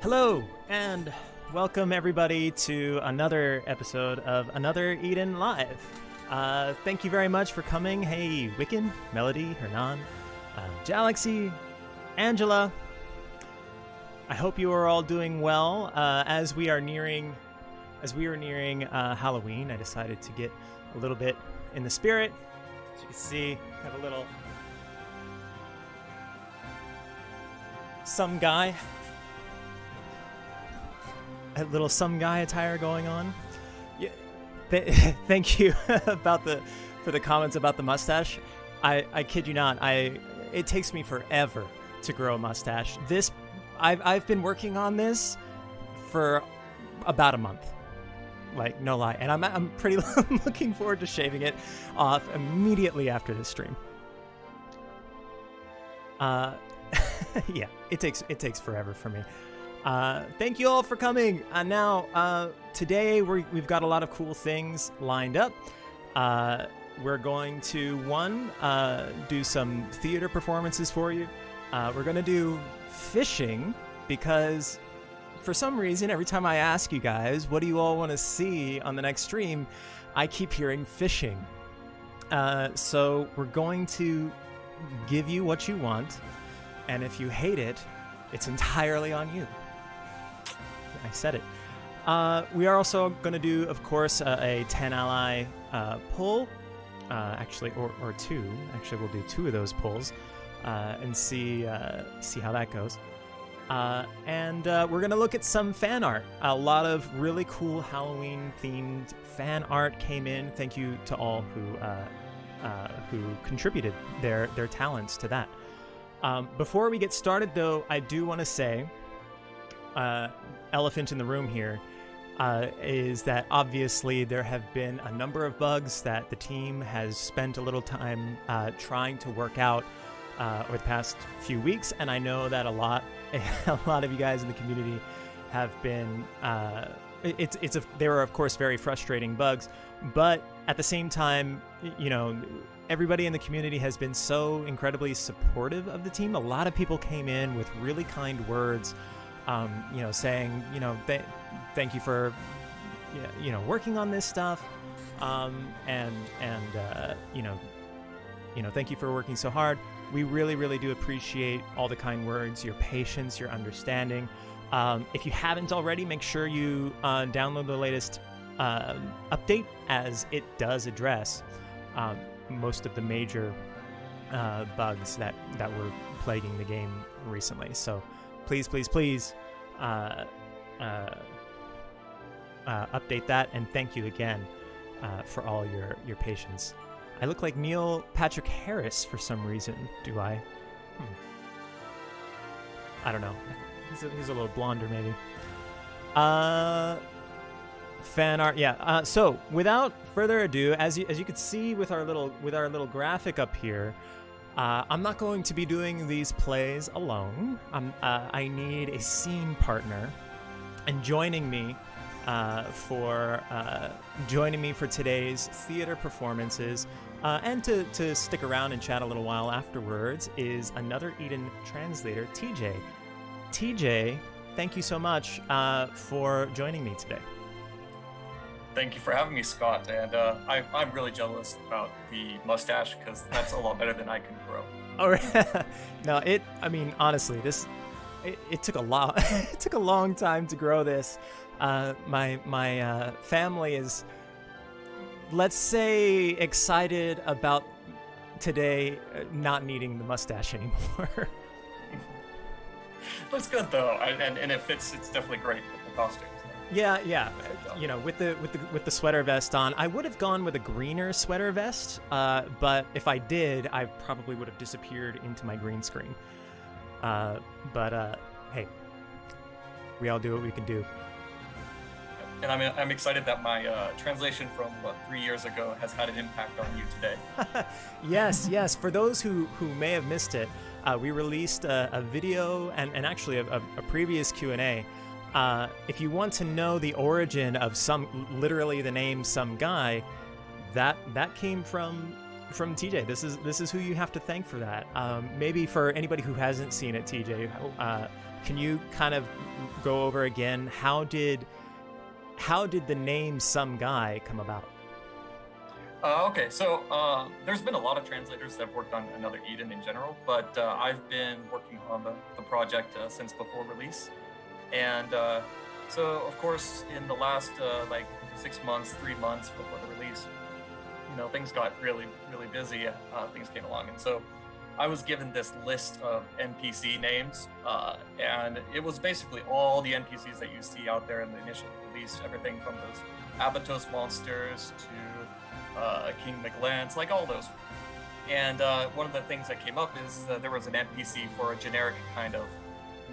Hello, and welcome everybody to another episode of Another Eden Live. Thank you very much for coming. Hey, Wiccan, Melody, Hernan, Galaxy, Angela. I hope you are all doing well. As we are nearing Halloween, I decided to get a little bit in the spirit. As you can see, I have a little some guy attire going on. Yeah, thank you for the comments about the mustache. I kid you not. It takes me forever to grow a mustache. I've been working on this for about a month. Like, no lie. And I'm pretty looking forward to shaving it off immediately after this stream. Yeah, it takes forever for me. Thank you all for coming. Now, today we've got a lot of cool things lined up. We're going to, do some theater performances for you. We're going to do fishing because for some reason, every time I ask you guys, what do you all want to see on the next stream, I keep hearing fishing. So we're going to give you what you want. And if you hate it, it's entirely on you. I said it. We are also going to do, of course, a 10 ally pull. Actually, or two. Actually, we'll do 2 of those pulls and see how that goes. And we're going to look at some fan art. A lot of really cool Halloween-themed fan art came in. Thank you to all who contributed their talents to that. Before we get started, though, I do want to say, elephant in the room here, is that obviously there have been a number of bugs that the team has spent a little time trying to work out over the past few weeks, and I know that a lot of you guys in the community have been. They were of course very frustrating bugs, but at the same time, you know, everybody in the community has been so incredibly supportive of the team. A lot of people came in with really kind words, you know, saying, you know, thank you for, you know, working on this stuff, and you know, thank you for working so hard. We really do appreciate all the kind words, your patience, your understanding. If you haven't already, make sure you download the latest update, as it does address most of the major bugs that were plaguing the game recently. So please update that, and thank you again for all your patience. I look like Neil Patrick Harris for some reason. Do I? I don't know. He's a little blonder, maybe. Fan art, yeah. So without further ado, as you can see with our little graphic up here, I'm not going to be doing these plays alone. I need a scene partner, and joining me for today's theater performances, and to stick around and chat a little while afterwards, is Another Eden translator TJ. TJ, thank you so much for joining me today. Thank you for having me, Scott, and I'm really jealous about the mustache because that's a lot better than I can grow. All right. No, I mean, honestly, it took a lot. It took a long time to grow this. My family is, let's say, excited about today not needing the mustache anymore. Looks good though, and it fits. It's definitely great with the costume. Yeah. You know, with the sweater vest on, I would have gone with a greener sweater vest, but if I did, I probably would have disappeared into my green screen. But hey, we all do what we can do. And I'm excited that my translation from 3 years ago has had an impact on you today. Yes. For those who may have missed it, we released a video and actually a previous Q&A. If you want to know the origin of literally the name Some Guy, that came from TJ. This is who you have to thank for that. Maybe for anybody who hasn't seen it, TJ, can you kind of go over again, how did the name Some Guy come about? Okay, so there's been a lot of translators that have worked on Another Eden in general, but I've been working on the project since before release. And so, of course, in the last like 6 months, 3 months before the release, things got really, really busy. Things came along. And so I was given this list of NPC names, and it was basically all the NPCs that you see out there in the initial release, everything from those Abatos monsters to King Miglance, like all those. And one of the things that came up is there was an NPC for a generic kind of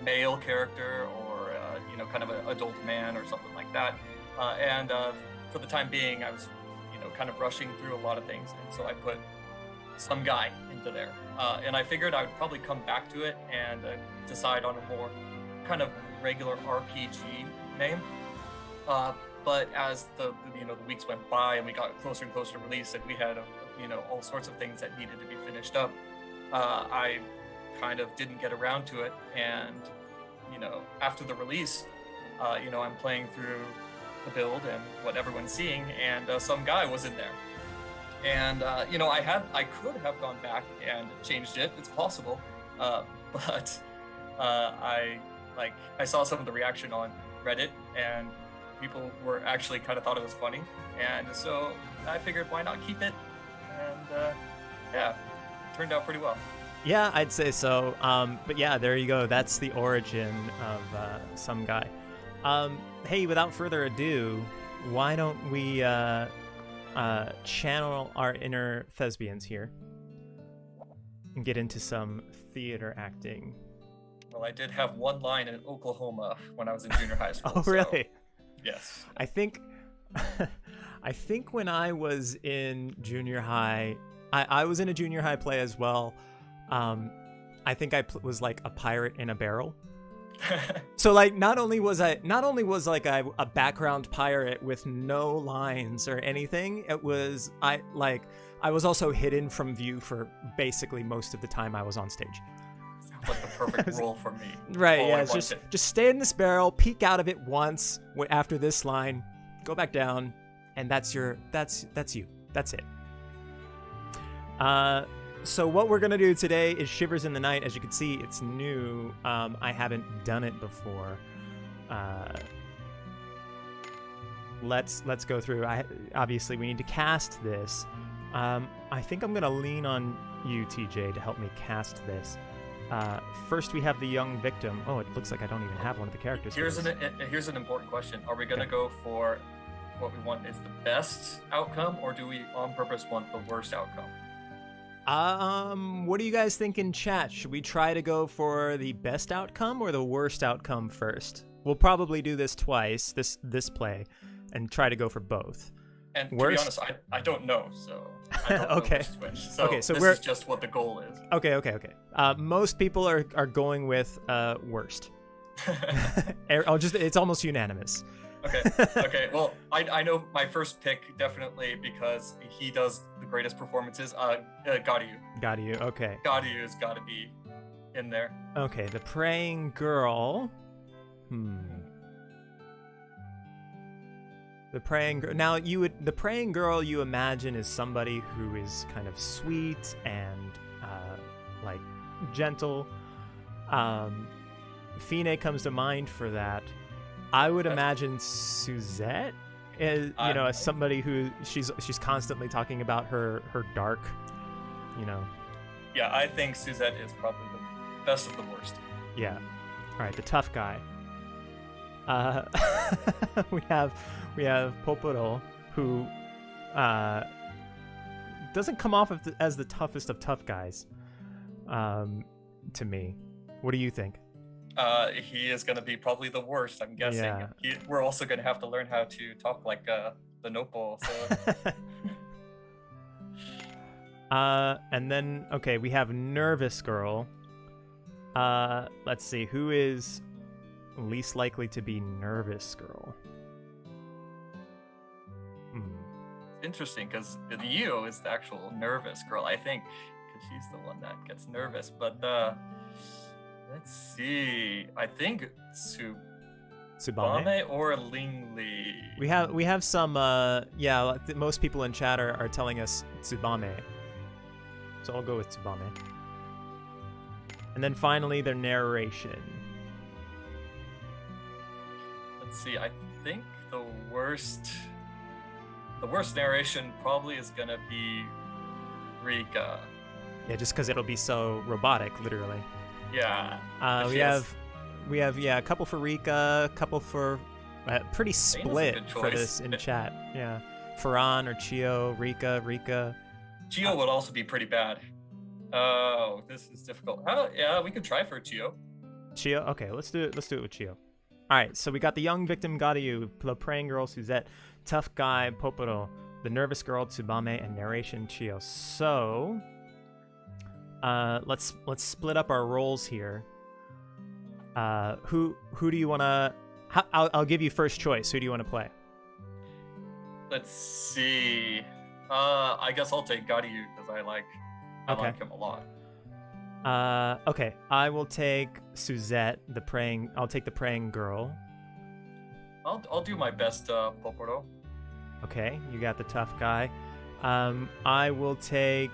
male character, or kind of an adult man or something like that. And for the time being, I was kind of rushing through a lot of things, and so I put Some Guy into there. And I figured I would probably come back to it and decide on a more kind of regular RPG name. But as the weeks went by and we got closer and closer to release, and we had all sorts of things that needed to be finished up, I kind of didn't get around to it. And after the release, I'm playing through the build and what everyone's seeing, and Some Guy was in there. And I could have gone back and changed it. It's possible, but I saw some of the reaction on Reddit, and people were actually kind of thought it was funny, and so I figured why not keep it, and it turned out pretty well. Yeah, I'd say so. But yeah, there you go. That's the origin of Some Guy. Hey, without further ado, why don't we channel our inner thespians here and get into some theater acting? Well, I did have one line in Oklahoma when I was in junior high school. Oh, really? So, yes. I think when I was in junior high, I was in a junior high play as well. I think I was like a pirate in a barrel. So like not only was like a background pirate with no lines or anything, I was also hidden from view for basically most of the time I was on stage. Sounds like the perfect role for me. Right, yeah, just stay in this barrel, peek out of it once after this line, go back down, and that's you. That's it. So what we're gonna do today is Shivers in the Night. As you can see, it's new. I haven't done it before. Let's go through. Obviously we need to cast this. I think I'm gonna lean on you, TJ, to help me cast this. First we have the young victim. Oh, it looks like I don't even have one of the characters. Here's an important question. Are we gonna go for what we want is the best outcome, or do we on purpose want the worst outcome? What do you guys think in chat? Should we try to go for the best outcome or the worst outcome first? We'll probably do this twice, this play, and try to go for both. And to be honest, I don't know, so I don't okay. know which. So, so this is just what the goal is. Okay. Most people are going with worst. It's almost unanimous. Okay. Well, I know my first pick definitely because he does the greatest performances. Gadiu. Okay. Gadiu's got to be in there. Okay, the praying girl. The praying girl. Now, the praying girl you imagine is somebody who is kind of sweet and like gentle. Fine comes to mind for that. I would imagine Suzette is, as somebody who she's constantly talking about her dark, Yeah, I think Suzette is probably the best of the worst. Yeah. All right, the tough guy. We have Poporo, who doesn't come off as the toughest of tough guys, to me. What do you think? He is going to be probably the worst, I'm guessing. Yeah. We're also going to have to learn how to talk like the Nopo. So. And then, okay, we have Nervous Girl. Let's see, who is least likely to be Nervous Girl? Interesting, because the Io is the actual Nervous Girl, I think, because she's the one that gets nervous. But Let's see. I think Tsubame. Tsubame or Lingli. We have some most people in chat are telling us Tsubame. So I'll go with Tsubame. And then finally their narration. Let's see. I think the worst narration probably is gonna be Rika. Yeah, just because it'll be so robotic, literally. Yeah. We have a couple for Rika, a couple for pretty split for this in chat. Yeah, Farhan or Chio, Rika. Chio would also be pretty bad. Oh, this is difficult. Yeah, we could try for Chio. Chio, okay, let's do it with Chio. All right, so we got the young victim Gadayu, the praying girl Suzette, tough guy Poporo, the nervous girl Tsubame, and narration Chio. So let's split up our roles here. Who do you want to? I'll give you first choice. Who do you want to play? Let's see. I guess I'll take Gadiyu because I like him a lot. Okay. I will take Suzette, I'll take the praying girl. I'll do my best, Poporo. Okay, you got the tough guy. I will take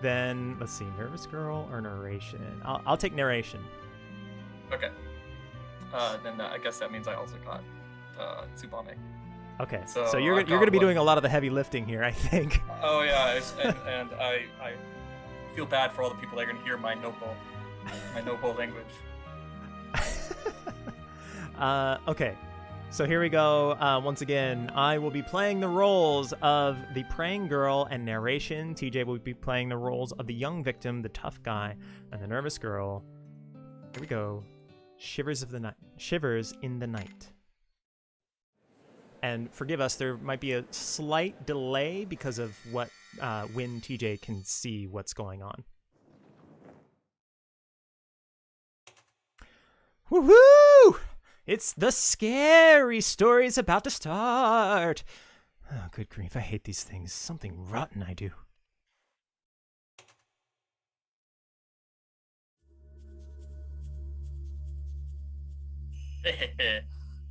then. Let's see, nervous girl or narration. I'll take narration. Okay. Then I guess that means I also got Tsubame. Okay. So you're gonna be doing a lot of the heavy lifting here, I think. Oh yeah, and I feel bad for all the people that are gonna hear my noble language. Okay. So here we go. Once again, I will be playing the roles of the praying girl and narration. TJ will be playing the roles of the young victim, the tough guy, and the nervous girl. Here we go. Shivers in the night. And forgive us, there might be a slight delay because of when TJ can see what's going on. Woohoo! It's the scary stories about to start. Oh, good grief, I hate these things. Something rotten I do.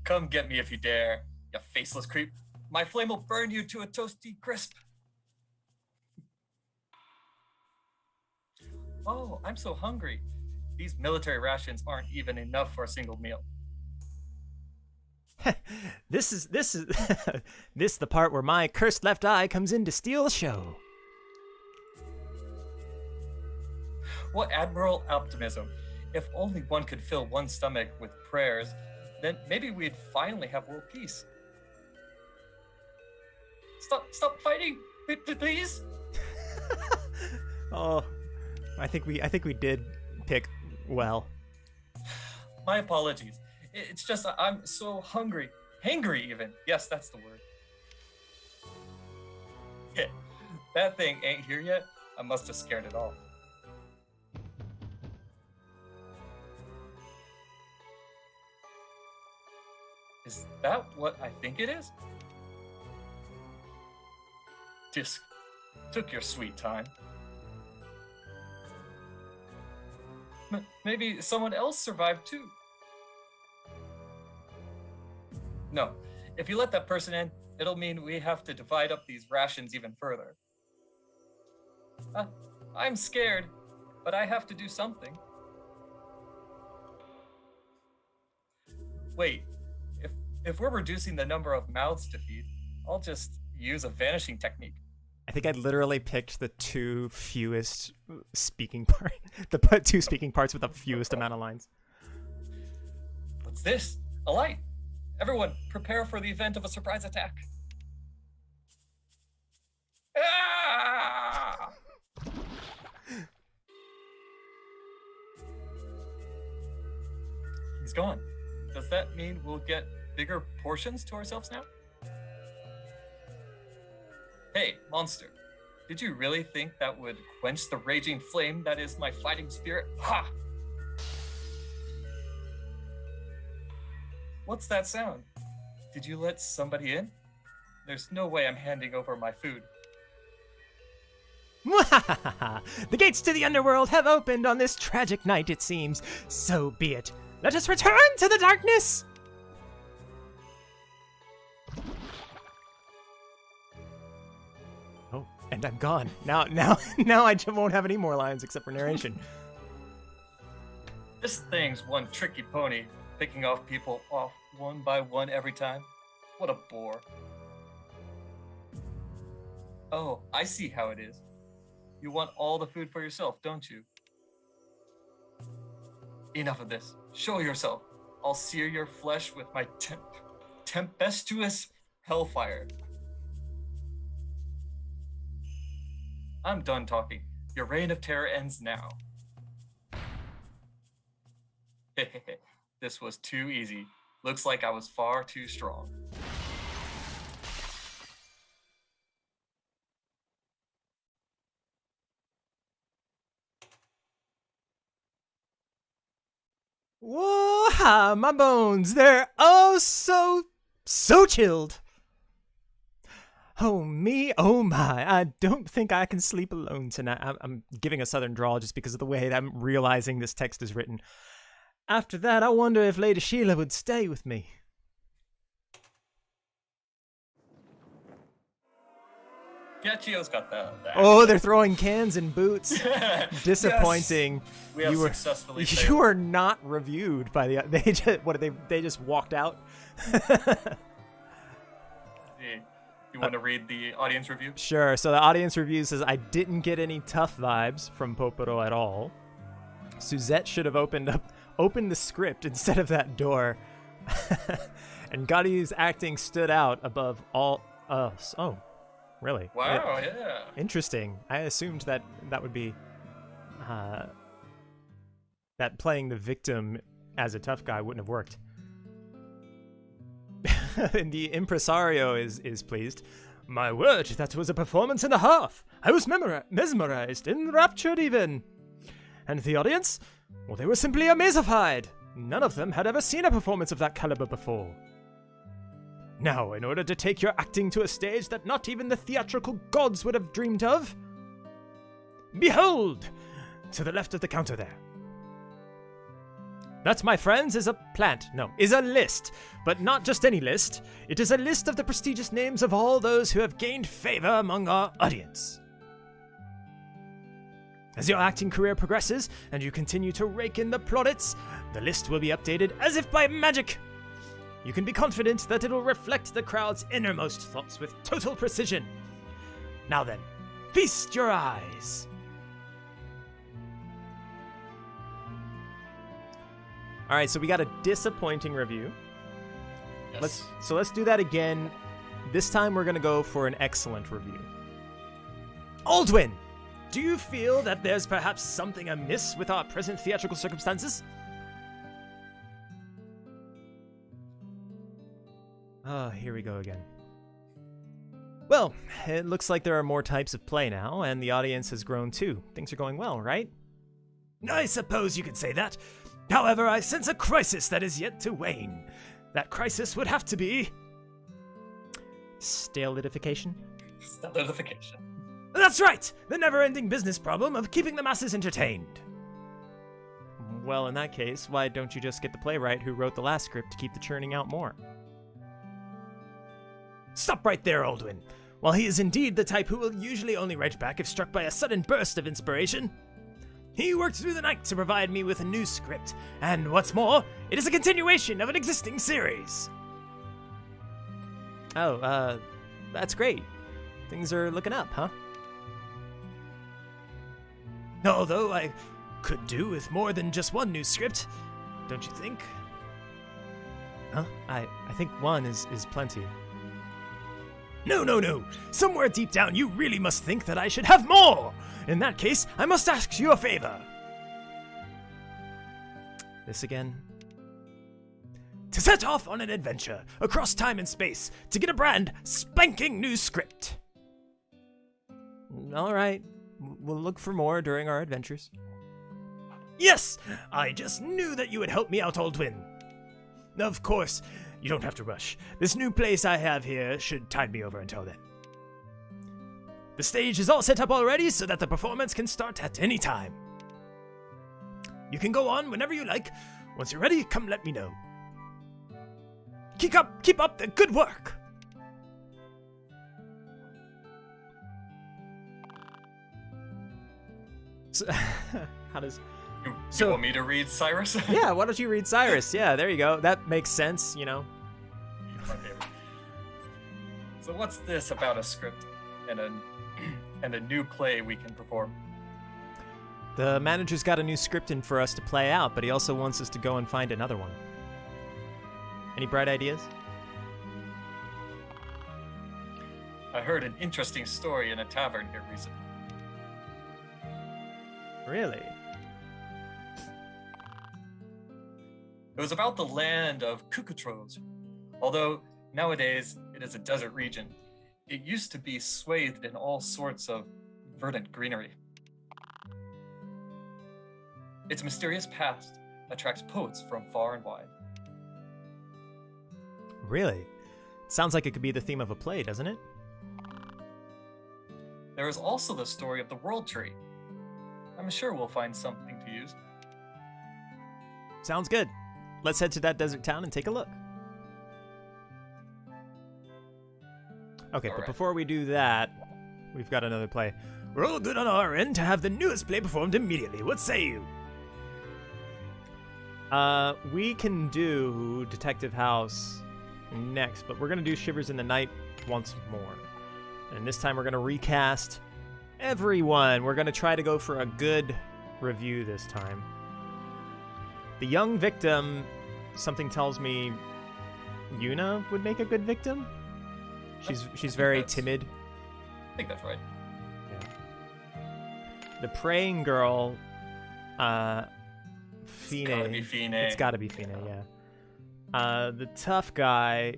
Come get me if you dare, you faceless creep. My flame will burn you to a toasty crisp. Oh, I'm so hungry. These military rations aren't even enough for a single meal. This is this the part where my cursed left eye comes in to steal the show. What admirable optimism. If only one could fill one's stomach with prayers, then maybe we'd finally have world peace. Stop fighting, please. Oh, I think we did pick well. My apologies. It's just I'm so hungry. Hangry even. Yes, that's the word. Yeah, that thing ain't here yet. I must have scared it off. Is that what I think it is? Just took your sweet time. Maybe someone else survived too. No, if you let that person in, it'll mean we have to divide up these rations even further. I'm scared, but I have to do something. Wait, if we're reducing the number of mouths to feed, I'll just use a vanishing technique. I think I literally picked the two fewest speaking parts, two speaking parts with the fewest amount of lines. What's this? A light. Everyone, prepare for the event of a surprise attack. Ah! He's gone. Does that mean we'll get bigger portions to ourselves now? Hey, monster. Did you really think that would quench the raging flame that is my fighting spirit? Ha! What's that sound? Did you let somebody in? There's no way I'm handing over my food. The gates to the underworld have opened on this tragic night, it seems. So be it. Let us return to the darkness! Oh, and I'm gone. Now I won't have any more lines except for narration. This thing's one tricky pony, picking off people off one by one every time. What a bore. Oh, I see how it is. You want all the food for yourself, don't you? Enough of this. Show yourself. I'll sear your flesh with my tempestuous hellfire. I'm done talking. Your reign of terror ends now. This was too easy. Looks like I was far too strong. Whoa, my bones, they're oh so chilled. Oh me, oh my, I don't think I can sleep alone tonight. I'm giving a southern drawl just because of the way that I'm realizing this text is written. After that, I wonder if Lady Sheila would stay with me. Yeah, Chio's got the Oh, they're throwing cans and boots. Disappointing. Yes. We have successfully failed. You were not reviewed by the. They just walked out. You want to read the audience review? Sure. So the audience review says, I didn't get any tough vibes from Poporo at all. Suzette should have opened the script instead of that door. And Gotti's acting stood out above all else. Oh, really? Wow, yeah. Interesting. I assumed that would be that playing the victim as a tough guy wouldn't have worked. And the impresario is pleased. My word, that was a performance and a half. I was mesmerized, enraptured even. And the audience? Well, they were simply amazified. None of them had ever seen a performance of that caliber before. Now, in order to take your acting to a stage that not even the theatrical gods would have dreamed of, behold, to the left of the counter there. That, my friends, is a list. But not just any list. It is a list of the prestigious names of all those who have gained favor among our audience. As your acting career progresses, and you continue to rake in the plaudits, the list will be updated as if by magic. You can be confident that it'll reflect the crowd's innermost thoughts with total precision. Now then, feast your eyes. All right, so we got a disappointing review. Yes. Let's do that again. This time we're going to go for an excellent review. Aldwin, do you feel that there's perhaps something amiss with our present theatrical circumstances? Oh, here we go again. Well, it looks like there are more types of play now, and the audience has grown too. Things are going well, right? I suppose you could say that. However, I sense a crisis that is yet to wane. That crisis would have to be... Stalidification? Stalidification. That's right! The never-ending business problem of keeping the masses entertained. Well, in that case, why don't you just get the playwright who wrote the last script to keep the churning out more? Stop right there, Aldwin. While he is indeed the type who will usually only write back if struck by a sudden burst of inspiration, he worked through the night to provide me with a new script, and what's more, it is a continuation of an existing series. Oh, that's great. Things are looking up, huh? Although I could do with more than just one new script, don't you think? Huh? I think one is plenty. No. Somewhere deep down you really must think that I should have more! In that case, I must ask you a favor. This again? To set off on an adventure across time and space to get a brand spanking new script. All right, we'll look for more during our adventures. Yes, I just knew that you would help me out, Aldwin. Of course, you don't have to rush. This new place I have here should tide me over until then. The stage is all set up already so that the performance can start at any time. You can go on whenever you like. Once you're ready, come let me know. Keep up the good work. So, how does... You want me to read Cyrus? Yeah, why don't you read Cyrus? Yeah, there you go. That makes sense, you know. My favorite. So what's this about a script and a new play we can perform? The manager's got a new script in for us to play out, but he also wants us to go and find another one. Any bright ideas? I heard an interesting story in a tavern here recently. Really? It was about the land of Cucutros. Although nowadays it is a desert region, it used to be swathed in all sorts of verdant greenery. Its mysterious past attracts poets from far and wide. Really? Sounds like it could be the theme of a play, doesn't it? There is also the story of the World Tree. I'm sure we'll find something to use. Sounds good. Let's head to that desert town and take a look. Okay, but before we do that, we've got another play. We're all good on our end to have the newest play performed immediately. What say you? We can do Detective House next, but we're going to do Shivers in the Night once more. And this time we're going to recast everyone. We're going to try to go for a good review this time. The young victim, something tells me Yuna would make a good victim. She's very timid. I think that's right. Yeah. The praying girl, Fine. It's gotta be Fine. It's gotta be Fine, yeah. The tough guy,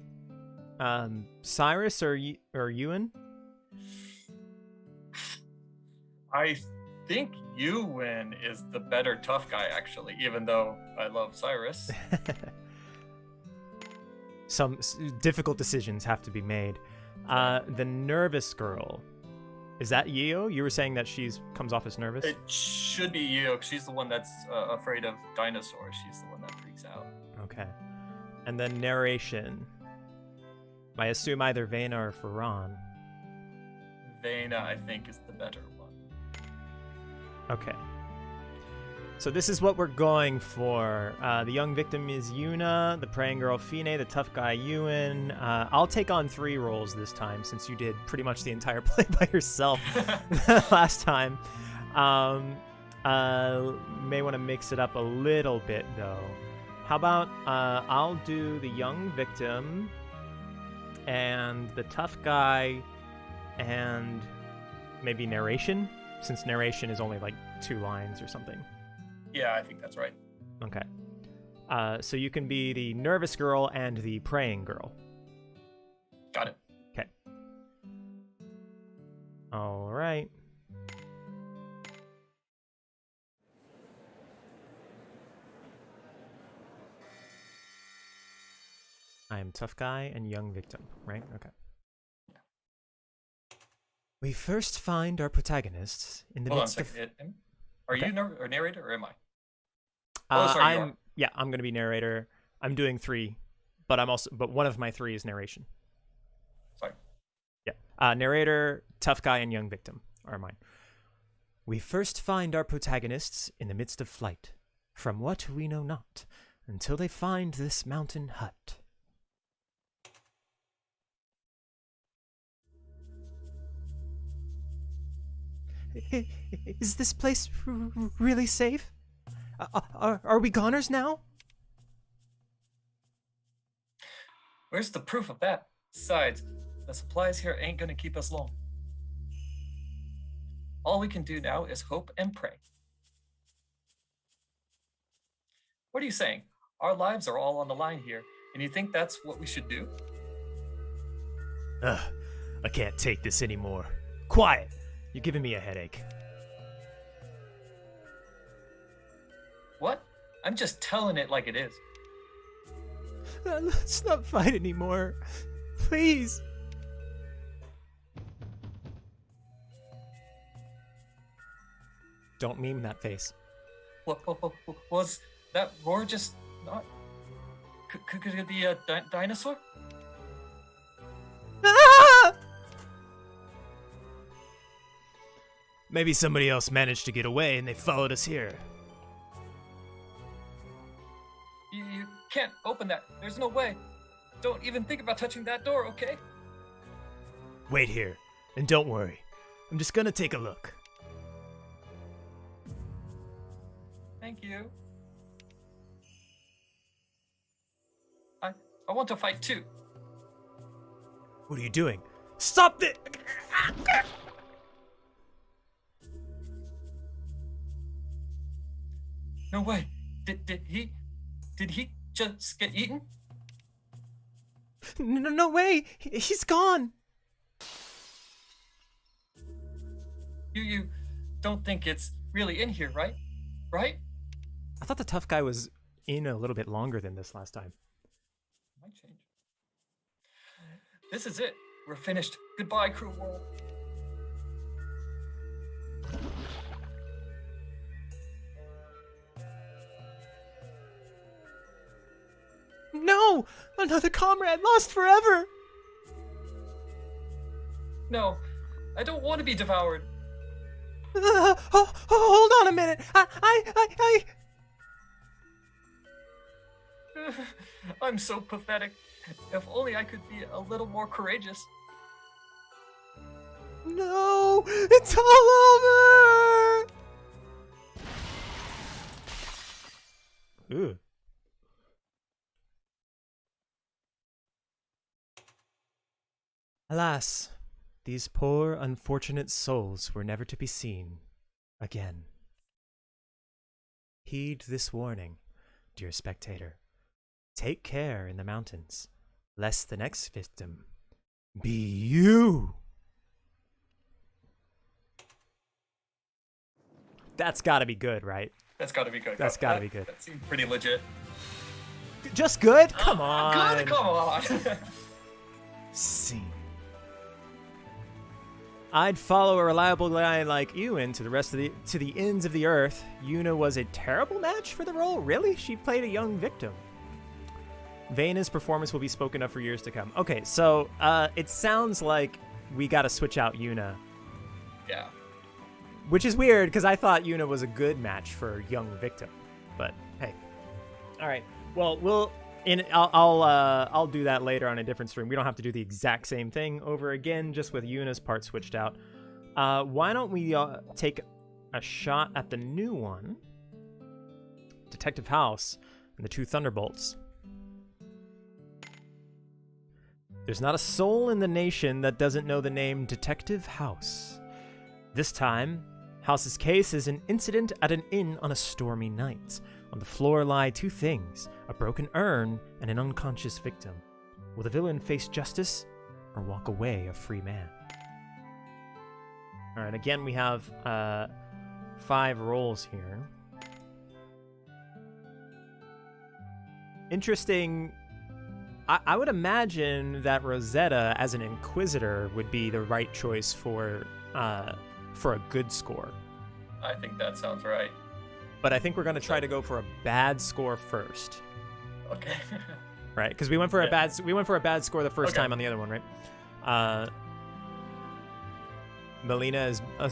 Cyrus or Ewan? I think Ewan is the better tough guy, actually, even though I love Cyrus. Some difficult decisions have to be made. The nervous girl, is that Yeo? You were saying that comes off as nervous? It should be Yeo. She's the one that's afraid of dinosaurs. She's the one that freaks out. Okay. And then narration. I assume either Vena or Ferran. Vena, I think, is the better one. Okay. So this is what we're going for. The young victim is Yuna, the praying girl Fine, the tough guy Ewan. I'll take on 3 roles this time since you did pretty much the entire play by yourself last time. May want to mix it up a little bit though. How about I'll do the young victim and the tough guy and maybe narration, since narration is only like 2 lines or something. Yeah, I think that's right. Okay. So you can be the nervous girl and the praying girl. Got it. Okay. All right. I am tough guy and young victim, right? Okay. We first find our protagonists in the midst of... Are you a narrator or am I? I'm going to be narrator. I'm doing 3, but one of my 3 is narration. Sorry. Yeah. Narrator, tough guy, and young victim are mine. We first find our protagonists in the midst of flight, from what we know not, until they find this mountain hut. Is this place really safe? Are we goners now? Where's the proof of that? Besides, the supplies here ain't gonna keep us long. All we can do now is hope and pray. What are you saying? Our lives are all on the line here, and you think that's what we should do? I can't take this anymore. Quiet! You're giving me a headache. What? I'm just telling it like it is. Let's not fight anymore. Please. Don't meme that face. Was that roar just not? Could it be a dinosaur? Ah! Maybe somebody else managed to get away and they followed us here. You can't open that. There's no way. Don't even think about touching that door, okay? Wait here, and don't worry. I'm just gonna take a look. Thank you. I want to fight too. What are you doing? Stop it! No way. Did he just get eaten? No way! He's gone! You don't think it's really in here, right? Right? I thought the tough guy was in a little bit longer than this last time. Might change. This is it. We're finished. Goodbye, crew world. No! Another comrade lost forever! No, I don't want to be devoured. Hold on a minute. I I'm so pathetic. If only I could be a little more courageous. No! It's all over! Ooh. Alas, these poor, unfortunate souls were never to be seen again. Heed this warning, dear spectator. Take care in the mountains, lest the next victim be you. That's gotta be good, right? That's gotta be good. That's gotta be good. That seemed pretty legit. Just good? Come on. Good, come on. Scene. I'd follow a reliable guy like you into the ends of the earth. Yuna was a terrible match for the role. Really? She played a young victim. Vaina's performance will be spoken of for years to come. Okay, so it sounds like we got to switch out Yuna. Yeah. Which is weird because I thought Yuna was a good match for young victim. But hey, all right. Well, I'll do that later on a different stream. We don't have to do the exact same thing over again, just with Yuna's part switched out. Why don't we take a shot at the new one, Detective House and the two Thunderbolts. There's not a soul in the nation that doesn't know the name Detective House. This time, House's case is an incident at an inn on a stormy night. On the floor lie two things, a broken urn and an unconscious victim. Will the villain face justice or walk away a free man? All right, again, we have 5 roles here. Interesting. I would imagine that Rosetta, as an Inquisitor, would be the right choice for a good score. I think that sounds right. But I think we're going to try to go for a bad score first. Okay. Right, because we went for a bad score the first time on the other one, right? Melina is a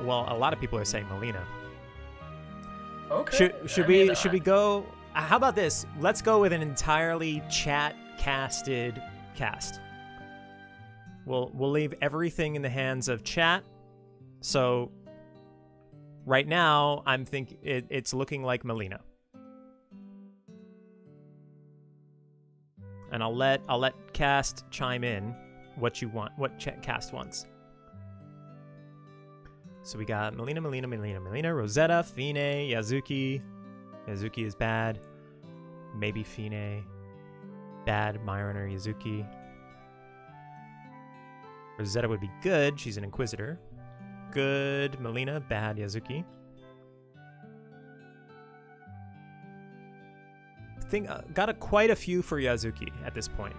lot of people are saying Melina. Okay. Should we go? How about this? Let's go with an entirely chat-casted cast. We'll leave everything in the hands of chat. So right now, I'm thinking it's looking like Melina. And I'll let cast chime in what you want, what cast wants. So we got Melina, Rosetta, Fine, Yazuki. Yazuki is bad. Maybe Fine. Bad, Myron or Yazuki. Rosetta would be good. She's an Inquisitor. Good, Melina. Bad, Yazuki. Got quite a few for Yazuki at this point.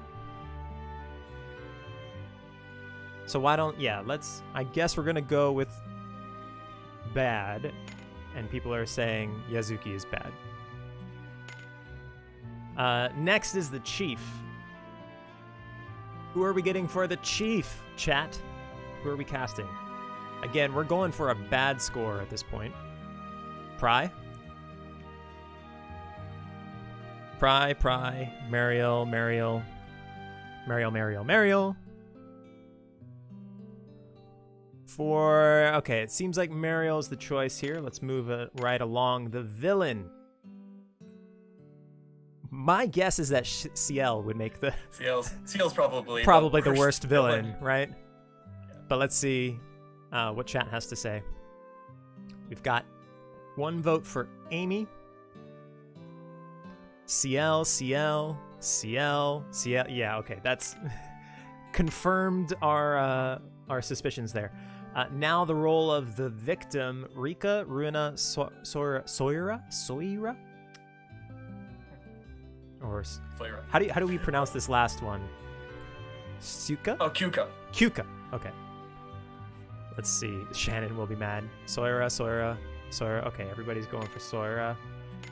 So why don't, I guess we're gonna go with bad, and people are saying Yazuki is bad. Next is the chief. Who are we getting for the chief, chat? Who are we casting? Again, we're going for a bad score at this point. Pry, Mariel. Okay, it seems like Mariel's the choice here. Let's move it right along. The villain. My guess is that CL would make the... CL's probably the worst villain, right? Yeah. But let's see what chat has to say. We've got 1 vote for Amy. CL. Yeah, okay, that's confirmed our suspicions there. Now the role of the victim, Rika, Ruina, Soira? Or Soira. How do we pronounce this last one? Suka? Oh, Kyuka. Okay. Let's see. Shannon will be mad. Soira. Okay, everybody's going for Soira.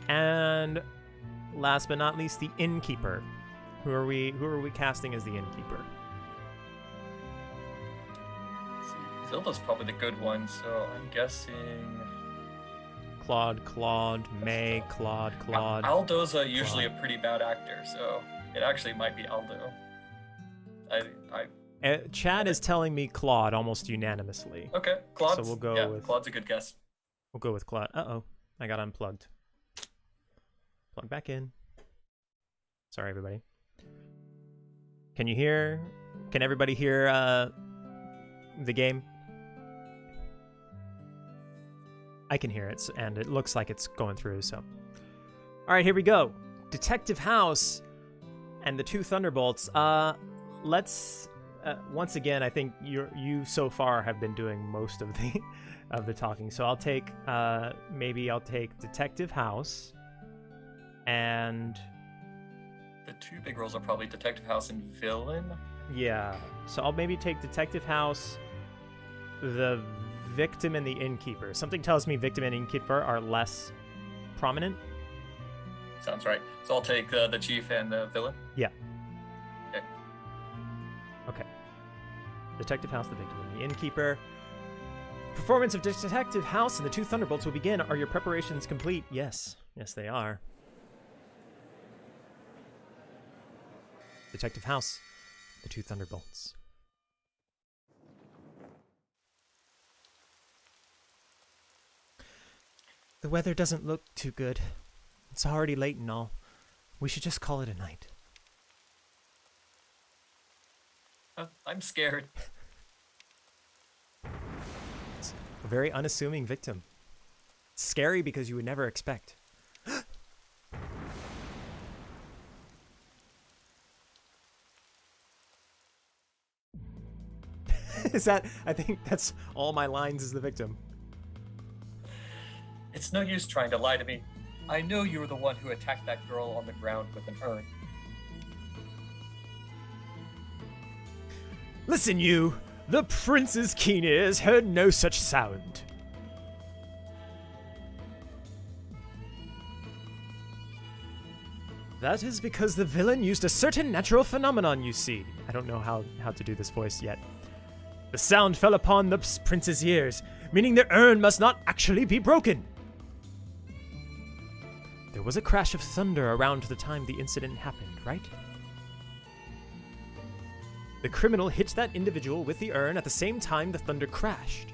And last but not least, the innkeeper. Who are we casting as the innkeeper? Zilva's probably the good one, so I'm guessing Claude, May, Claude. Aldo's usually a pretty bad actor, so it actually might be Aldo. Chad is telling me Claude almost unanimously. Okay, Claude. So we'll go with Claude's a good guess. We'll go with Claude. Uh-oh, I got unplugged. Plug back in. Sorry, everybody. Can everybody hear the game? I can hear it, and it looks like it's going through, so. All right, here we go. Detective House and the 2 Thunderbolts. Let's, once again, I think you so far have been doing most of the talking, so I'll take Detective House, and... The 2 big roles are probably Detective House and Villain. Yeah, so I'll maybe take Detective House, the victim, and the innkeeper. Something tells me victim and innkeeper are less prominent. Sounds right. So I'll take the chief and the villain? Yeah. Okay. Detective House, the victim, and the innkeeper. Performance of Detective House and the 2 Thunderbolts will begin. Are your preparations complete? Yes. Yes, they are. Detective House, the 2 Thunderbolts. The weather doesn't look too good. It's already late and all. We should just call it a night. I'm scared. It's a very unassuming victim. It's scary because you would never expect. I think that's all my lines as the victim. It's no use trying to lie to me. I know you were the one who attacked that girl on the ground with an urn. Listen, you! The prince's keen ears heard no such sound. That is because the villain used a certain natural phenomenon, you see. I don't know how to do this voice yet. The sound fell upon the prince's ears, meaning the urn must not actually be broken. There was a crash of thunder around the time the incident happened, right? The criminal hit that individual with the urn at the same time the thunder crashed.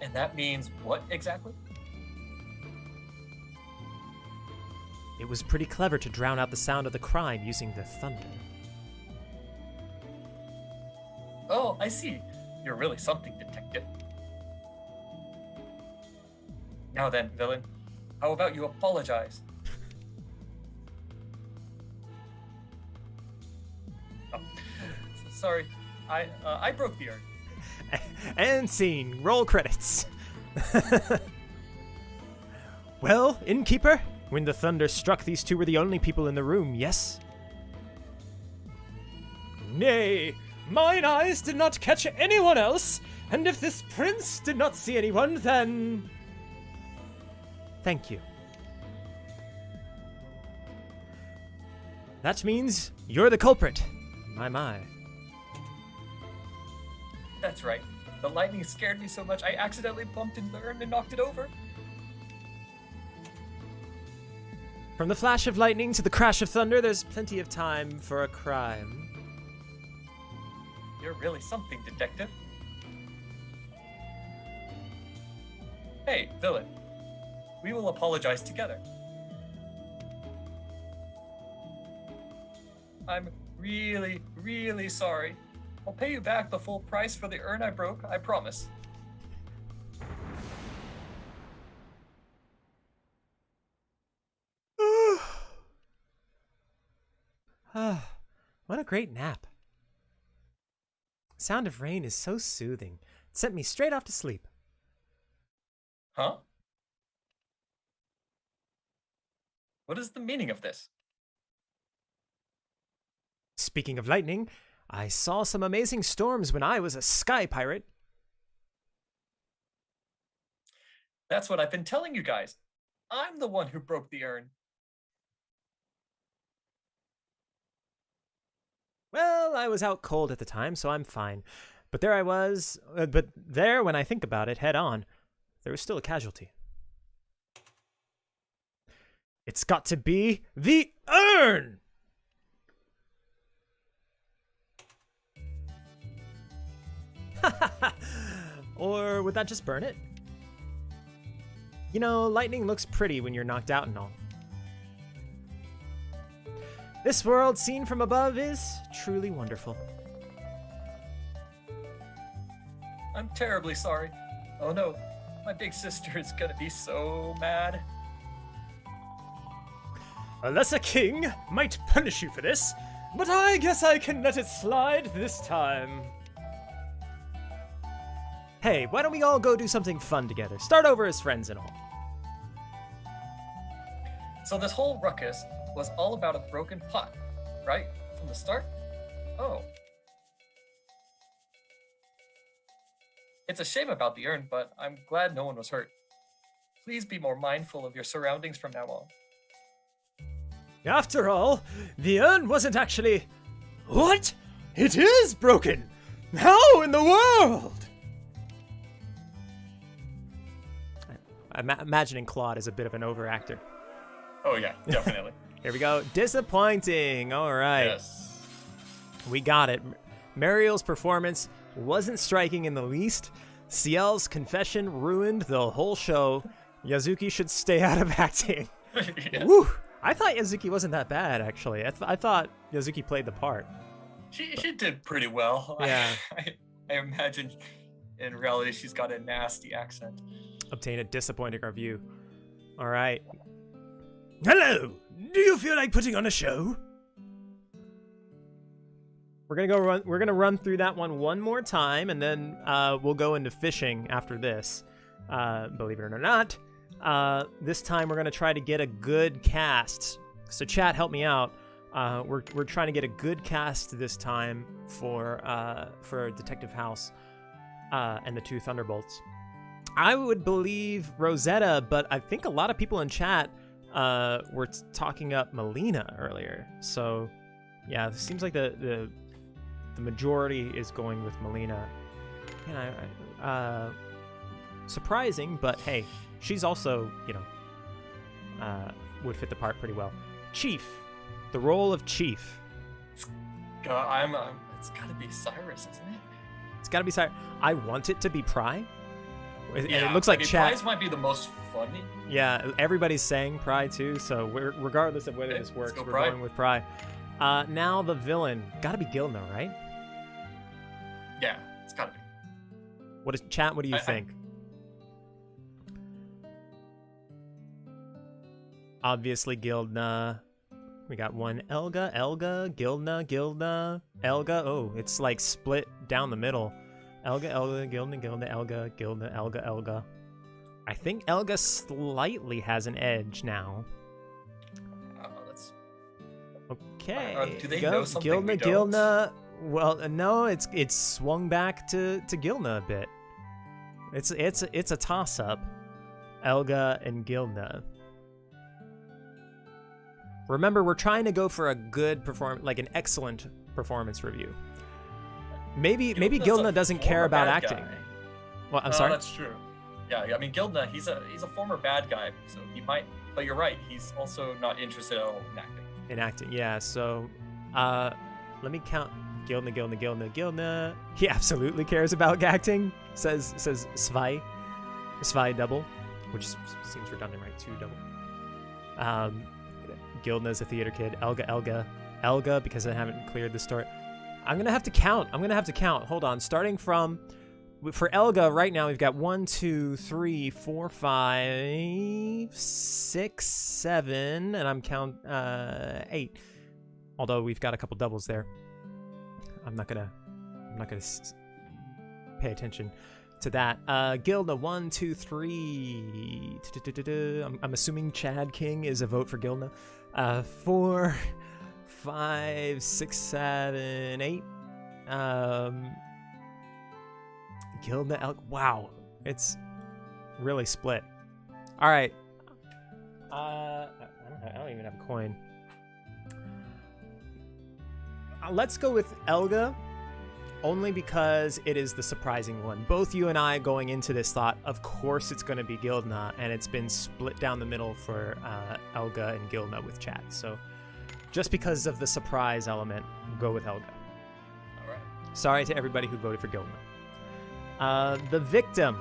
And that means what exactly? It was pretty clever to drown out the sound of the crime using the thunder. Oh, I see. You're really something, detective. Now then, villain, how about you apologize? Oh, sorry, I broke the urn. And scene. Roll credits. Well, innkeeper, when the thunder struck, these 2 were the only people in the room, yes? Nay, mine eyes did not catch anyone else, And if this prince did not see anyone, then... Thank you. That means you're the culprit. My. That's right. The lightning scared me so much I accidentally bumped into the urn and knocked it over. From the flash of lightning to the crash of thunder, there's plenty of time for a crime. You're really something, detective. Hey, villain. We will apologize together. I'm really, really sorry. I'll pay you back the full price for the urn I broke, I promise. What a great nap. Sound of rain is so soothing. It sent me straight off to sleep. Huh? What is the meaning of this? Speaking of lightning, I saw some amazing storms when I was a sky pirate. That's what I've been telling you guys. I'm the one who broke the urn. Well, I was out cold at the time, so I'm fine. But there I was, when I think about it head on, there was still a casualty. It's got to be the urn! Or would that just burn it? You know, lightning looks pretty when you're knocked out and all. This world seen from above is truly wonderful. I'm terribly sorry. Oh no, my big sister is gonna be so mad. A lesser king might punish you for this, but I guess I can let it slide this time. Hey, why don't we all go do something fun together? Start over as friends and all. So this whole ruckus was all about a broken pot, right? From the start? Oh. It's a shame about the urn, but I'm glad no one was hurt. Please be more mindful of your surroundings from now on. After all, the urn wasn't actually... What? It is broken! How in the world? I'm imagining Claude is a bit of an overactor. Oh yeah, definitely. Here we go. Disappointing. All right. Yes. We got it. Mariel's performance wasn't striking in the least. Ciel's confession ruined the whole show. Yazuki should stay out of acting. Yes. Woo! I thought Yazuki wasn't that bad, actually. I thought Yazuki played the part. She did pretty well. Yeah. I imagine in reality she's got a nasty accent. Obtain a disappointing review. All right. Hello! Do you feel like putting on a show? We're gonna run through that one more time, and then we'll go into fishing after this. Believe it or not, this time we're gonna try to get a good cast. So chat, help me out. We're trying to get a good cast this time for Detective House and the two Thunderbolts. I would believe Rosetta, but I think a lot of people in chat were talking up Melina earlier. So yeah, it seems like the majority is going with Melina. Surprising, but hey, she's also, would fit the part pretty well. Chief, the role of Chief. It's gotta be Cyrus, isn't it? It's gotta be Cyrus. I want it to be Pry. And Yeah, it looks like chat. Pry's might be the most funny. Yeah, everybody's saying Pry too, so regardless of whether Okay, this works, let's go we're Pry. going with Pry. Now the villain. Gotta be Gilna, right? Yeah, it's gotta be. What is chat? What do you think? Obviously Gilna. We got one Elga, Gilna, Elga. Oh, it's like split down the middle. Elga, Gilna, Elga. I think Elga slightly has an edge now. Let's. Okay. Do they know something we don't? Gilna. Well, no, it's swung back to Gilna a bit. It's a toss-up. Elga and Gildna. Remember, we're trying to go for a good like an excellent performance review. Maybe Gildna doesn't care about acting. Guy. Well, I'm sorry. That's true. Yeah, I mean Gildna, he's a former bad guy, so he might. But you're right, he's also not interested at all in acting. In acting, yeah. So, let me count. Gildna. He absolutely cares about acting. Says Svai double, which seems redundant, right? 2 double. Gildna's a theater kid. Elga, because I haven't cleared the story. I'm gonna have to count. Hold on. Starting from, for Elga right now, we've got 1, 2, 3, 4, 5, 6, 7, and I'm 8. Although we've got a couple doubles there. I'm not gonna pay attention to that. Gildna, 1, 2, 3. I'm assuming Chad King is a vote for Gildna. 4, 5, 6, 7, 8. Gildna, wow, it's really split. All right. I don't even have a coin. Let's go with Elga, only because it is the surprising one. Both you and I going into this thought, of course it's going to be Gildna, and it's been split down the middle for Elga and Gildna with chat. So just because of the surprise element, we'll go with Elga. All right. Sorry to everybody who voted for Gildna. The victim.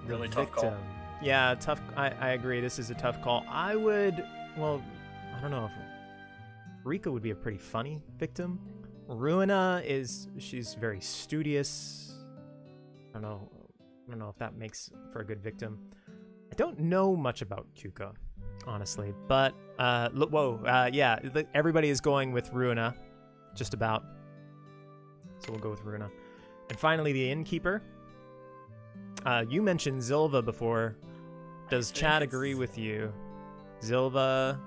Really tough call. Yeah, tough. I agree. This is a tough call. I don't know if Rika would be a pretty funny victim. Ruina she's very studious. I don't know if that makes for a good victim. I don't know much about Kyuka, honestly, but yeah, everybody is going with Ruina, just about. So we'll go with Ruina. And finally, the innkeeper. You mentioned Zilva before. Does Chad agree with you? Zilva.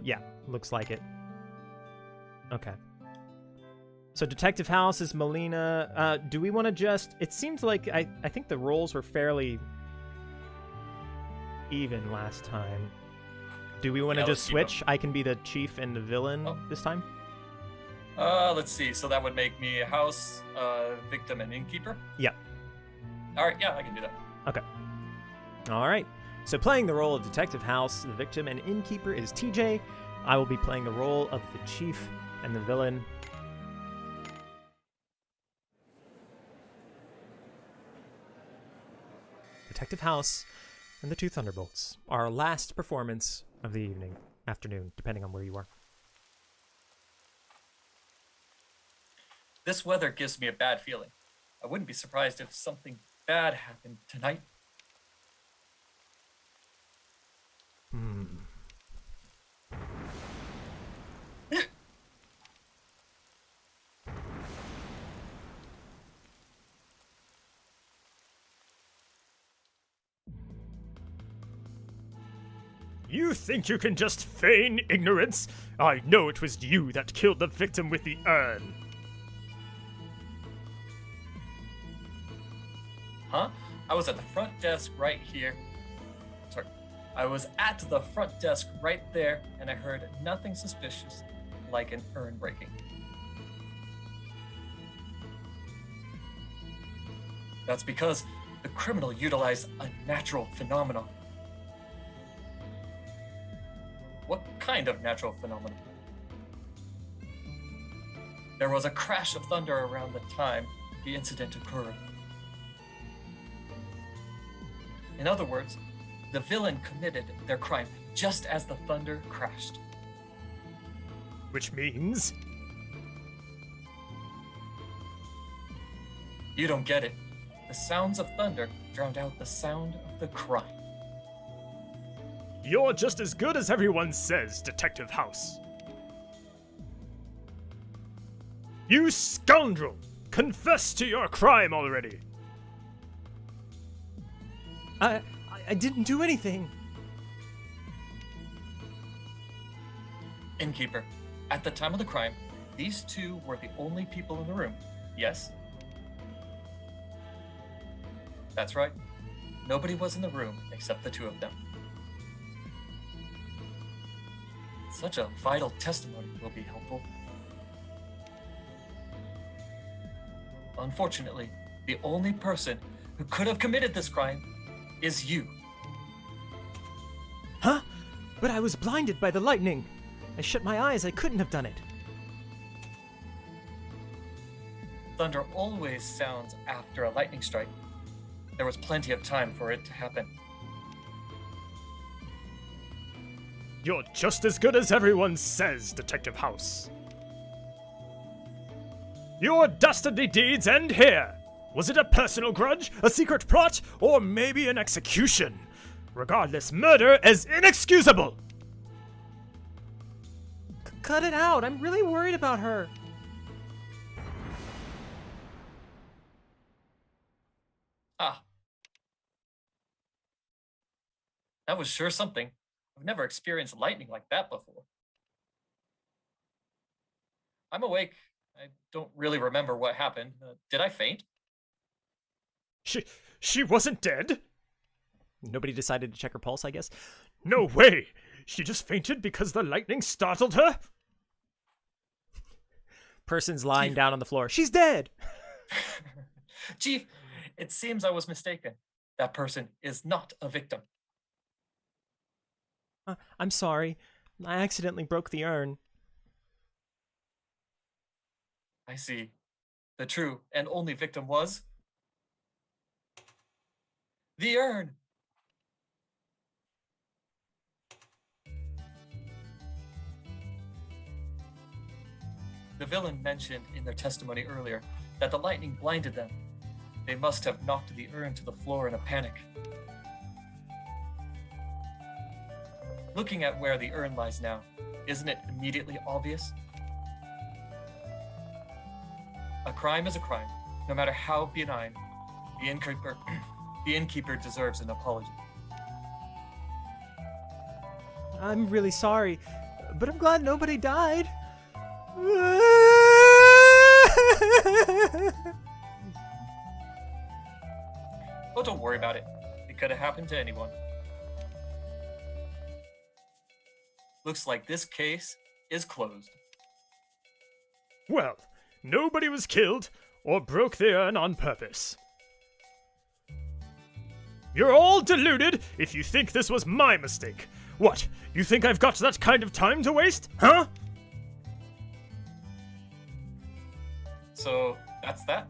Yeah, looks like it. Okay. So Detective House is Melina. Do we want to just... It seems like I think the roles were fairly even last time. Do we want to just switch? I can be the chief and the villain this time? Let's see. So that would make me House, Victim, and Innkeeper? Yeah. All right, yeah, I can do that. Okay. All right. So playing the role of Detective House, the victim, and innkeeper is TJ. I will be playing the role of the chief and the villain. Detective House and the Two Thunderbolts, our last performance of the afternoon, depending on where you are. This weather gives me a bad feeling. I wouldn't be surprised if something bad happened tonight. You think you can just feign ignorance? I know it was you that killed the victim with the urn. Huh? I was at the front desk right here. Sorry. I was at the front desk right there, and I heard nothing suspicious, like an urn breaking. That's because the criminal utilized a natural phenomenon. What kind of natural phenomenon? There was a crash of thunder around the time the incident occurred. In other words, the villain committed their crime just as the thunder crashed. Which means? You don't get it. The sounds of thunder drowned out the sound of the crime. You're just as good as everyone says, Detective House. You scoundrel! Confess to your crime already! I didn't do anything. Innkeeper, At the time of the crime, these two were the only people in the room, yes? That's right. Nobody was in the room except the two of them. Such a vital testimony will be helpful. Unfortunately, the only person who could have committed this crime is you. Huh? But I was blinded by the lightning. I shut my eyes. I couldn't have done it. Thunder always sounds after a lightning strike. There was plenty of time for it to happen. You're just as good as everyone says, Detective House. Your dastardly deeds end here. Was it a personal grudge, a secret plot, or maybe an execution? Regardless, murder is inexcusable. Cut it out. I'm really worried about her. Ah. That was sure something. I've never experienced lightning like that before. I'm awake. I don't really remember what happened. Did I faint? She wasn't dead? Nobody decided to check her pulse, I guess. No way! She just fainted because the lightning startled her? Person's lying down on the floor. She's dead! Chief, it seems I was mistaken. That person is not a victim. I'm sorry. I accidentally broke the urn. I see. The true and only victim was... the urn! The villain mentioned in their testimony earlier that the lightning blinded them. They must have knocked the urn to the floor in a panic. Looking at where the urn lies now, isn't it immediately obvious? A crime is a crime, no matter how benign. The innkeeper deserves an apology. I'm really sorry, but I'm glad nobody died. Oh, don't worry about it. It could have happened to anyone. Looks like this case is closed. Well, nobody was killed or broke the urn on purpose. You're all deluded if you think this was my mistake. What, you think I've got that kind of time to waste, huh? So, that's that?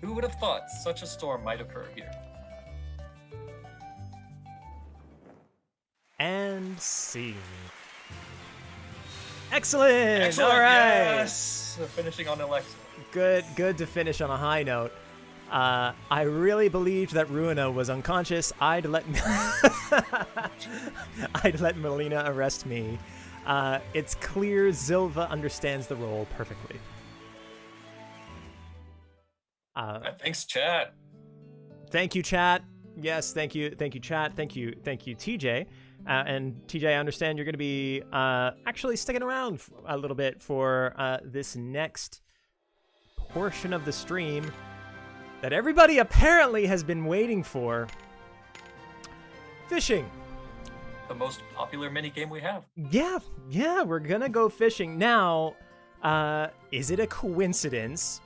Who would have thought such a storm might occur here? And scene. Excellent! All right. Yes! Finishing on Alexa. Good to finish on a high note. I really believed that Ruina was unconscious. I'd let Melina arrest me. It's clear Zilva understands the role perfectly. Thanks, chat. Thank you, chat. Yes, thank you, chat. Thank you, TJ. And TJ, I understand you're going to be actually sticking around a little bit for this next portion of the stream that everybody apparently has been waiting for. Fishing. The most popular minigame we have. Yeah, we're gonna go fishing. Now, is it a coincidence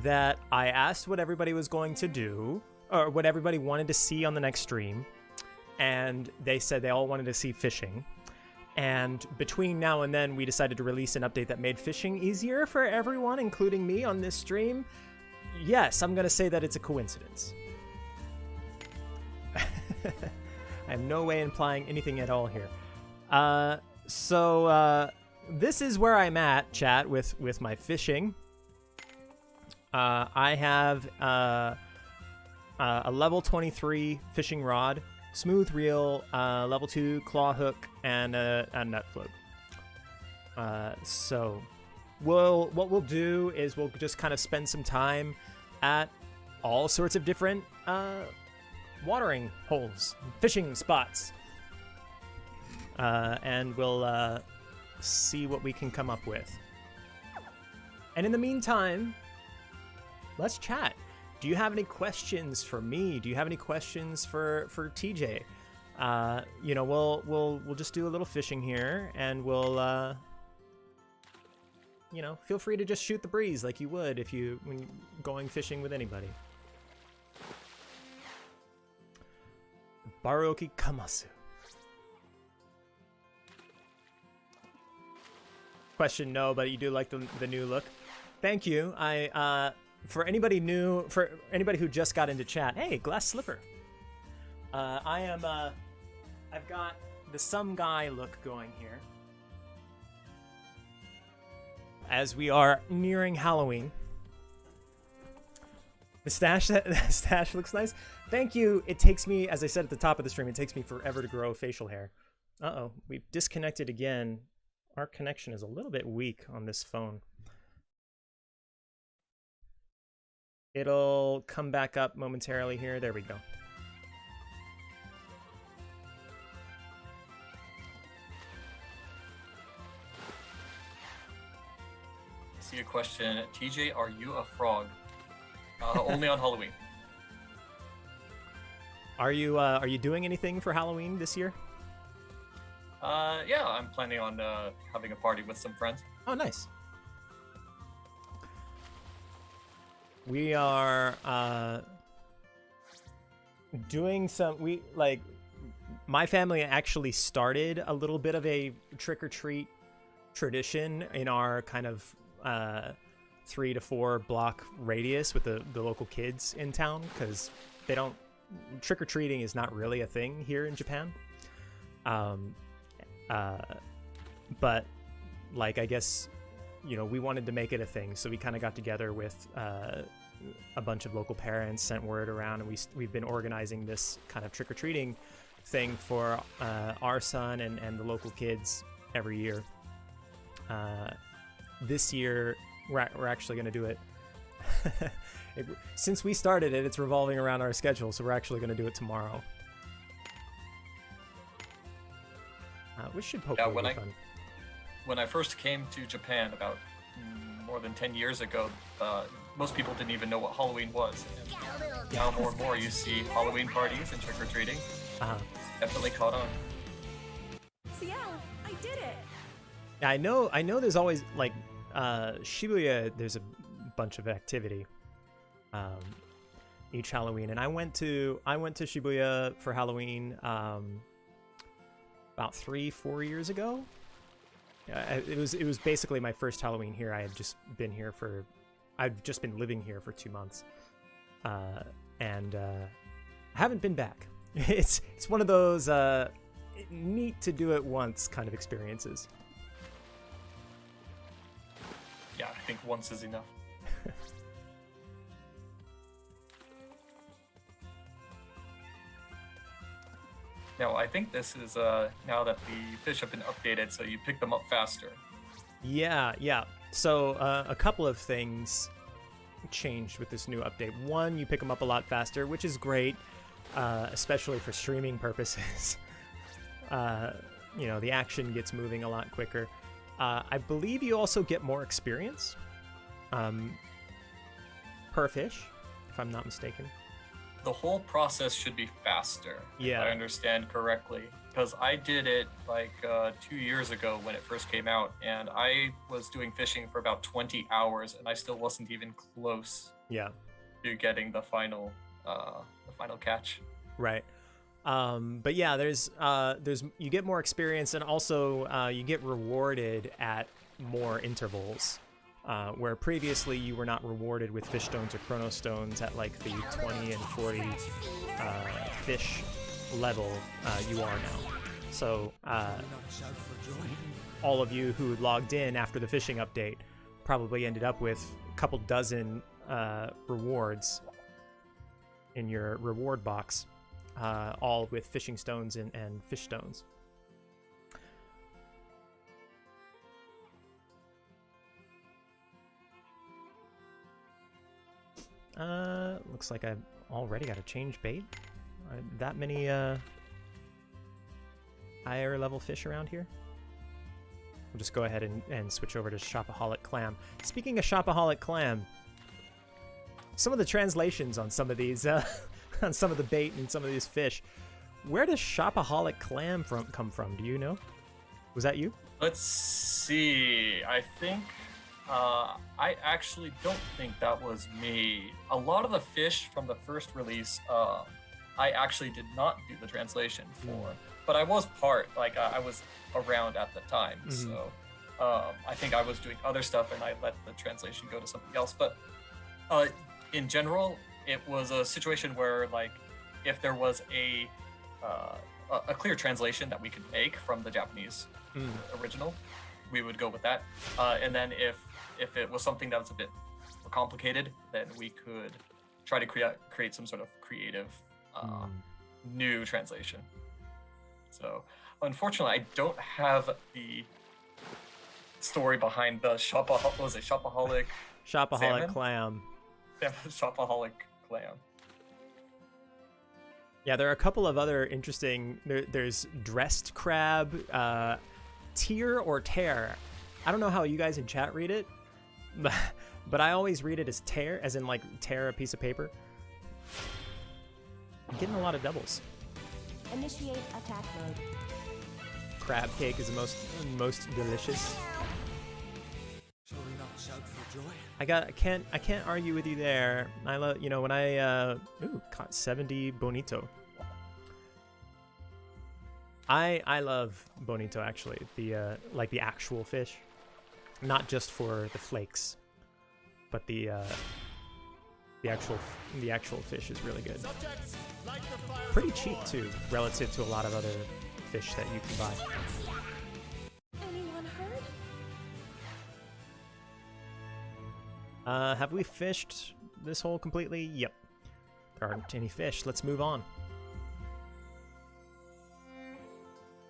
that I asked what everybody was going to do, or what everybody wanted to see on the next stream, and they said they all wanted to see fishing? And between now and then, we decided to release an update that made fishing easier for everyone, including me on this stream. Yes, I'm going to say that it's a coincidence. I have no way implying anything at all here. So this is where I'm at, chat, with my fishing. I have a level 23 fishing rod, smooth reel, level 2 claw hook, and a nut float. So what we'll do is we'll just kind of spend some time at all sorts of different watering holes, fishing spots, and we'll see what we can come up with. And in the meantime, let's chat. Do you have any questions for me? Do you have any questions for TJ? You know, we'll just do a little fishing here, and we'll you know, feel free to just shoot the breeze like you would if you when going fishing with anybody. Baroki Kamasu. Question: no, but you do like the new look. Thank you. For anybody new, for anybody who just got into chat, hey, Glass Slipper. I've got the some guy look going here. As we are nearing Halloween. The stash looks nice. Thank you. It takes me, as I said at the top of the stream, it takes me forever to grow facial hair. Uh-oh, we've disconnected again. Our connection is a little bit weak on this phone. It'll come back up momentarily here. There we go. I see a question. TJ, are you a frog? Only on Halloween. Are you doing anything for Halloween this year? Yeah, I'm planning on having a party with some friends. Oh, nice. We are doing some. My family actually started a little bit of a trick-or-treat tradition in our kind of 3 to 4 block radius with the local kids in town, because they don't trick-or-treating is not really a thing here in Japan. But like, I guess, you know, we wanted to make it a thing, so we kind of got together with a bunch of local parents, sent word around, and we've been organizing this kind of trick-or-treating thing for our son and the local kids every year. This year we're actually going to do it. Since we started it, it's revolving around our schedule, so we're actually going to do it tomorrow. Which should hopefully be fun. When I first came to Japan about more than 10 years ago, most people didn't even know what Halloween was. And now more and more you see Halloween parties and trick-or-treating. Definitely caught on. Ciel, I did it! Yeah, I know there's always, like, Shibuya, there's a bunch of activity each Halloween. And I went to Shibuya for Halloween about 3-4 years ago. It was basically my first Halloween here. I've just been living here for 2 months, and haven't been back. It's one of those neat to do it once kind of experiences. Yeah, I think once is enough. Now, I think this is now that the fish have been updated, so you pick them up faster. Yeah. So a couple of things changed with this new update. One, you pick them up a lot faster, which is great, especially for streaming purposes. You know, the action gets moving a lot quicker. I believe you also get more experience per fish, if I'm not mistaken. The whole process should be faster, yeah, if I understand correctly. Because I did it like 2 years ago when it first came out, and I was doing fishing for about 20 hours, and I still wasn't even close. Yeah. To getting the final catch. Right. But yeah, there's you get more experience, and also you get rewarded at more intervals. Where previously you were not rewarded with fish stones or chrono stones at like the 20 and 40 fish level you are now. So all of you who logged in after the fishing update probably ended up with a couple dozen rewards in your reward box, all with fishing stones and fish stones. Looks like I've already got to change bait. That many higher level fish around here? We'll just go ahead and switch over to Shopaholic Clam. Speaking of Shopaholic Clam, some of the translations on some of these, on some of the bait and some of these fish, where does Shopaholic Clam come from? Do you know? Was that you? Let's see. I think I actually don't think that was me. A lot of the fish from the first release, I actually did not do the translation for, but I was part. Like I was around at the time, so I think I was doing other stuff, and I let the translation go to something else. But in general, it was a situation where, like, if there was a clear translation that we could make from the Japanese original, we would go with that. And then if it was something that was a bit more complicated, then we could try to create some sort of creative new translation. So unfortunately, I don't have the story behind the Shopaholic Shopaholic Clam. Shopaholic Clam. Yeah, there are a couple of other interesting. There's dressed crab, tear or tear. I don't know how you guys in chat read it, but I always read it as tear, as in like tear a piece of paper. I'm getting a lot of doubles. Initiate attack mode. Crab cake is the most delicious. Shall we not shout for joy? I can't argue with you there. I love, you know, when I caught 70 bonito. I love bonito actually. The like the actual fish, not just for the flakes, but the actual fish is really good. Pretty cheap too, relative to a lot of other fish that you can buy. Anyone hurt? Have we fished this hole completely? Yep. There aren't any fish. Let's move on.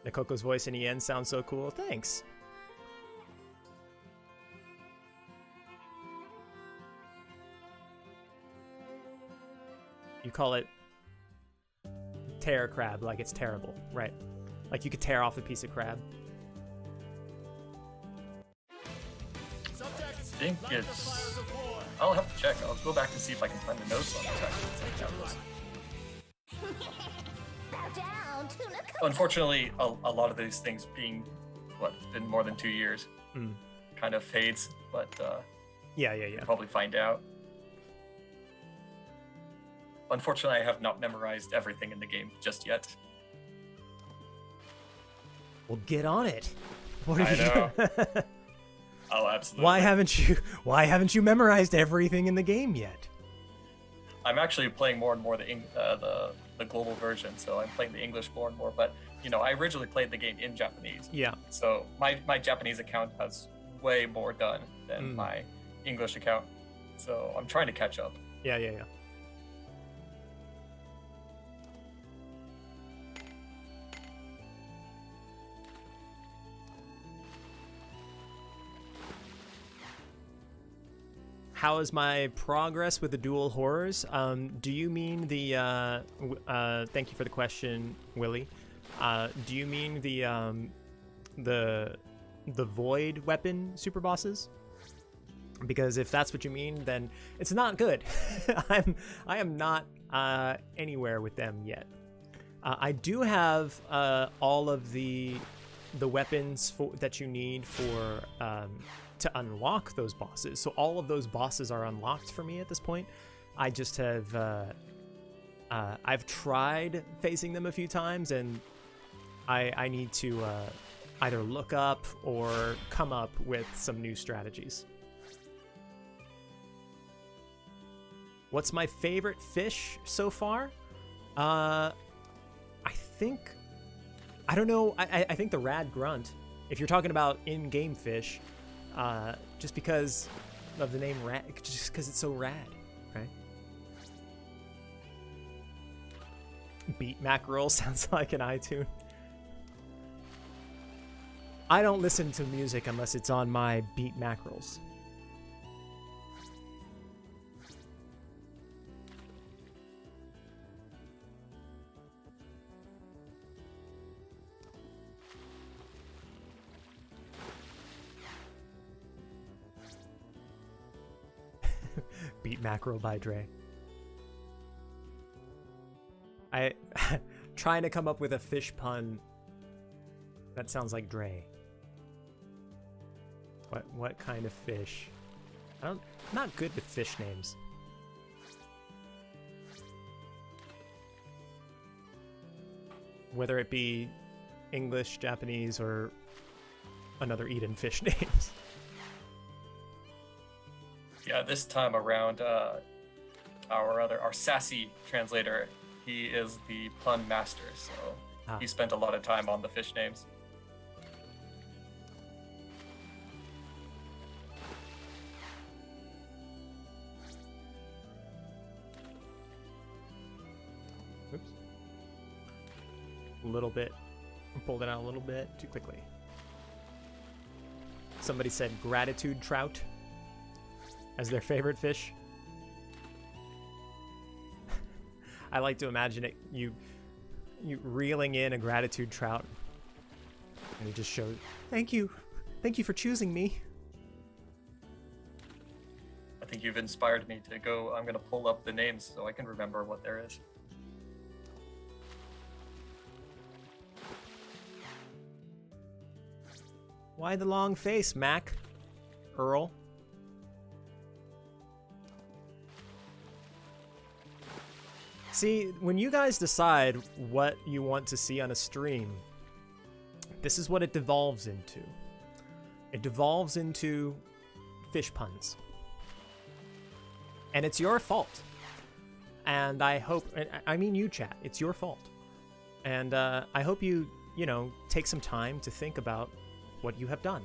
Nakoko's voice in the end sounds so cool. Thanks. You call it tear crab, like it's terrible, right? Like you could tear off a piece of crab. I think it's... I'll have to check. I'll go back and see if I can find the notes on this actually. Bow down to Unfortunately, a lot of these things being, it's been more than 2 years, kind of fades, but Yeah. probably find out. Unfortunately, I have not memorized everything in the game just yet. Well, get on it. What are I you know. doing? Oh, absolutely. Why haven't you memorized everything in the game yet? I'm actually playing more and more the global version, so I'm playing the English more and more. But you know, I originally played the game in Japanese. Yeah. So my Japanese account has way more done than my English account. So I'm trying to catch up. Yeah. How is my progress with the dual horrors? Do you mean the? Thank you for the question, Willie. Do you mean the void weapon super bosses? Because if that's what you mean, then it's not good. I am not anywhere with them yet. I do have all of the weapons that you need for to unlock those bosses. So all of those bosses are unlocked for me at this point. I just have I've tried facing them a few times, and I need to either look up or come up with some new strategies. What's my favorite fish so far? I don't know. I think the rad grunt. If you're talking about in-game fish, just because of the name rad, just because it's so rad, right? Beat mackerel sounds like an iTunes. I don't listen to music unless it's on my beat mackerels. Beat mackerel by Dre. I trying to come up with a fish pun that sounds like Dre. What kind of fish? I'm not good with fish names. Whether it be English, Japanese, or another Eden fish names. Yeah, this time around, our sassy translator, he is the pun master, so he spent a lot of time on the fish names. Oops. A little bit. Pulled it out a little bit too quickly. Somebody said gratitude trout as their favorite fish. I like to imagine it, you reeling in a gratitude trout, and he just shows, thank you for choosing me. I think you've inspired me to go. I'm gonna pull up the names so I can remember what there is. Why the long face, Mac? Earl? See, when you guys decide what you want to see on a stream, this is what it devolves into. It devolves into fish puns. And it's your fault. And I hope, I mean you, chat, it's your fault. And I hope you take some time to think about what you have done.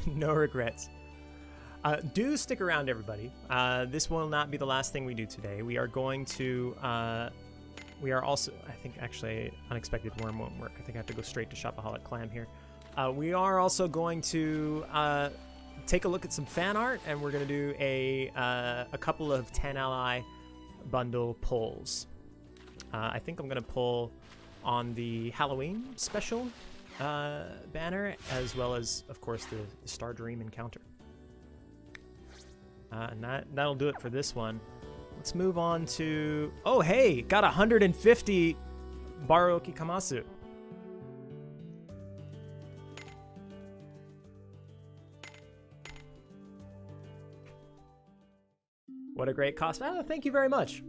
No regrets. Do stick around, everybody. This will not be the last thing we do today. We are going to, we are also, I think actually Unexpected Worm won't work. I think I have to go straight to Shopaholic Clam here. We are also going to take a look at some fan art, and we're going to do a couple of 10 Ally bundle pulls. I think I'm going to pull on the Halloween special banner, as well as, of course, the Star Dream encounter. And that'll do it for this one. Let's move on to... Oh, hey! Got 150 Baroki Kamasu. What a great cost. Oh, thank you very much.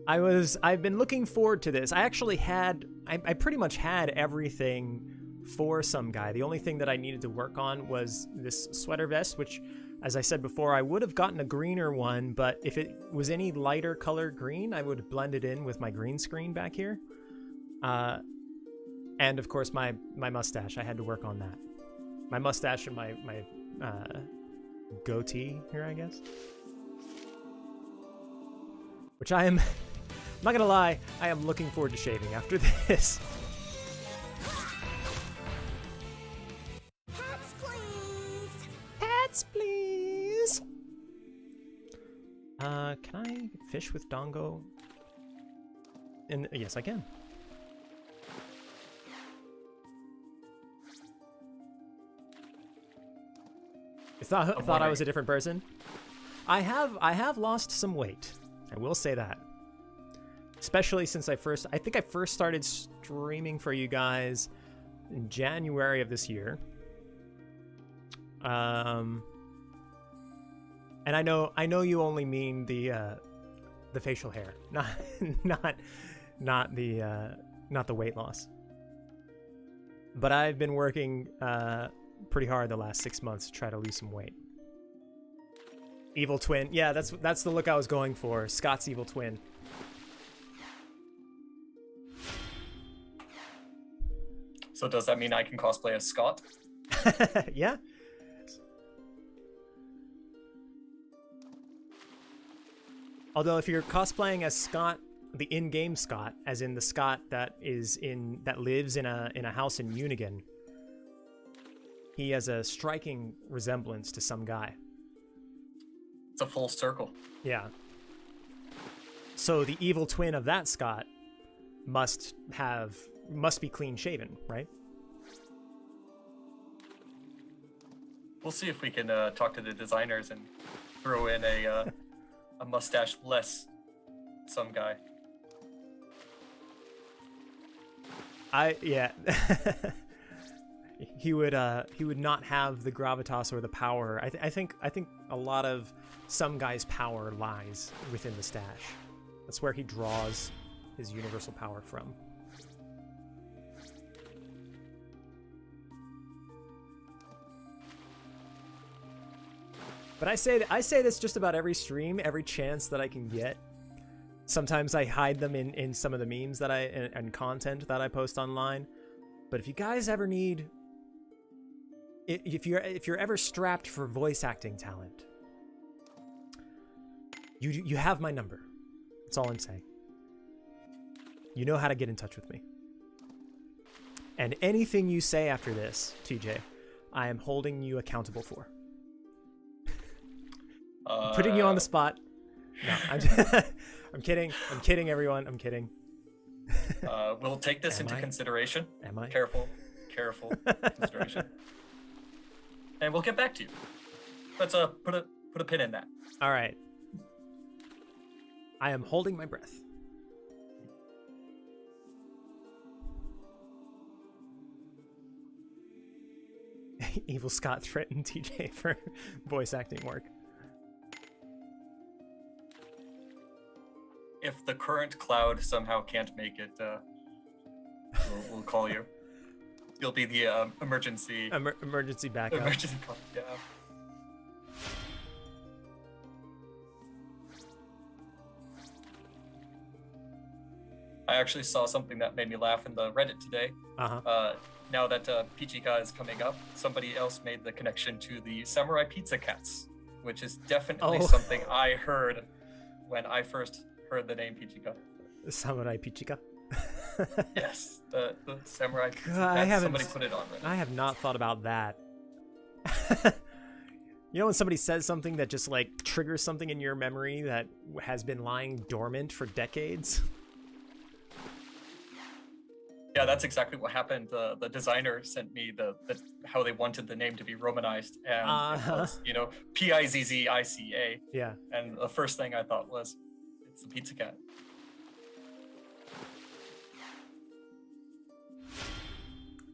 I've been looking forward to this. I actually had... I pretty much had everything for some guy. The only thing that I needed to work on was this sweater vest, which, as I said before, I would have gotten a greener one, but if it was any lighter color green, I would blend it in with my green screen back here. And of course, my mustache. I had to work on that. My mustache and my goatee here, I guess. Which I am, I'm not gonna lie, I am looking forward to shaving after this. Pets, please. Can I fish with Dongo? And yes, I can. I thought I was a different person. I have lost some weight. I will say that. Especially since I think I first started streaming for you guys in January of this year. And I know you only mean the facial hair, not the weight loss. But I've been working pretty hard the last 6 months to try to lose some weight. Evil twin, yeah, that's the look I was going for. Scott's evil twin. So does that mean I can cosplay as Scott? Yeah. Although if you're cosplaying as Scott, the in-game Scott, as in the Scott that lives in a house in Unigan, he has a striking resemblance to some guy. It's a full circle. Yeah. So the evil twin of that Scott must be clean shaven, right? we'll see if we can talk to the designers and throw in a mustache-less some guy. Yeah. he would not have the gravitas or the power. I think a lot of some guy's power lies within the stash. That's where he draws his universal power from. But I say this just about every stream, every chance that I can get. Sometimes I hide them in some of the memes that and content that I post online. But if you guys ever need, if you're ever strapped for voice acting talent, you have my number. That's all I'm saying. You know how to get in touch with me. And anything you say after this, TJ, I am holding you accountable for. Putting you on the spot. No, I'm kidding. I'm kidding, everyone. I'm kidding. We'll take this into consideration. Am I? Careful consideration. And we'll get back to you. Let's put a pin in that. All right. I am holding my breath. Evil Scott threatened TJ for voice acting work. If the current cloud somehow can't make it, we'll call you. You'll be the emergency emergency backup. Emergency call, yeah. I actually saw something that made me laugh in the Reddit today. Now that Pichika is coming up, somebody else made the connection to the Samurai Pizza Cats, which is definitely something I heard when I first heard the name Pichika. Samurai Pichika? Yes, the Samurai Pizza God, Cats. Somebody put it on Reddit. I have not thought about that. You know when somebody says something that just like triggers something in your memory that has been lying dormant for decades? Yeah, that's exactly what happened. The designer sent me the how they wanted the name to be Romanized, and it was, Pizzica. Yeah. And the first thing I thought was, it's the Pizza Cat.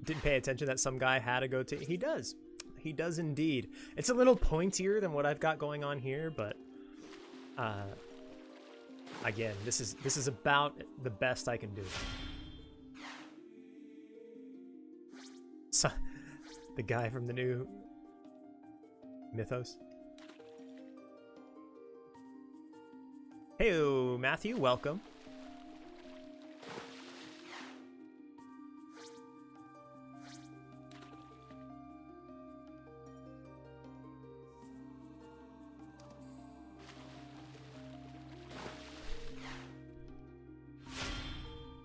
Didn't pay attention that some guy had a goatee. He does. He does indeed. It's a little pointier than what I've got going on here, but again, this is about the best I can do. So, the guy from the new Mythos. Hey, Matthew, welcome.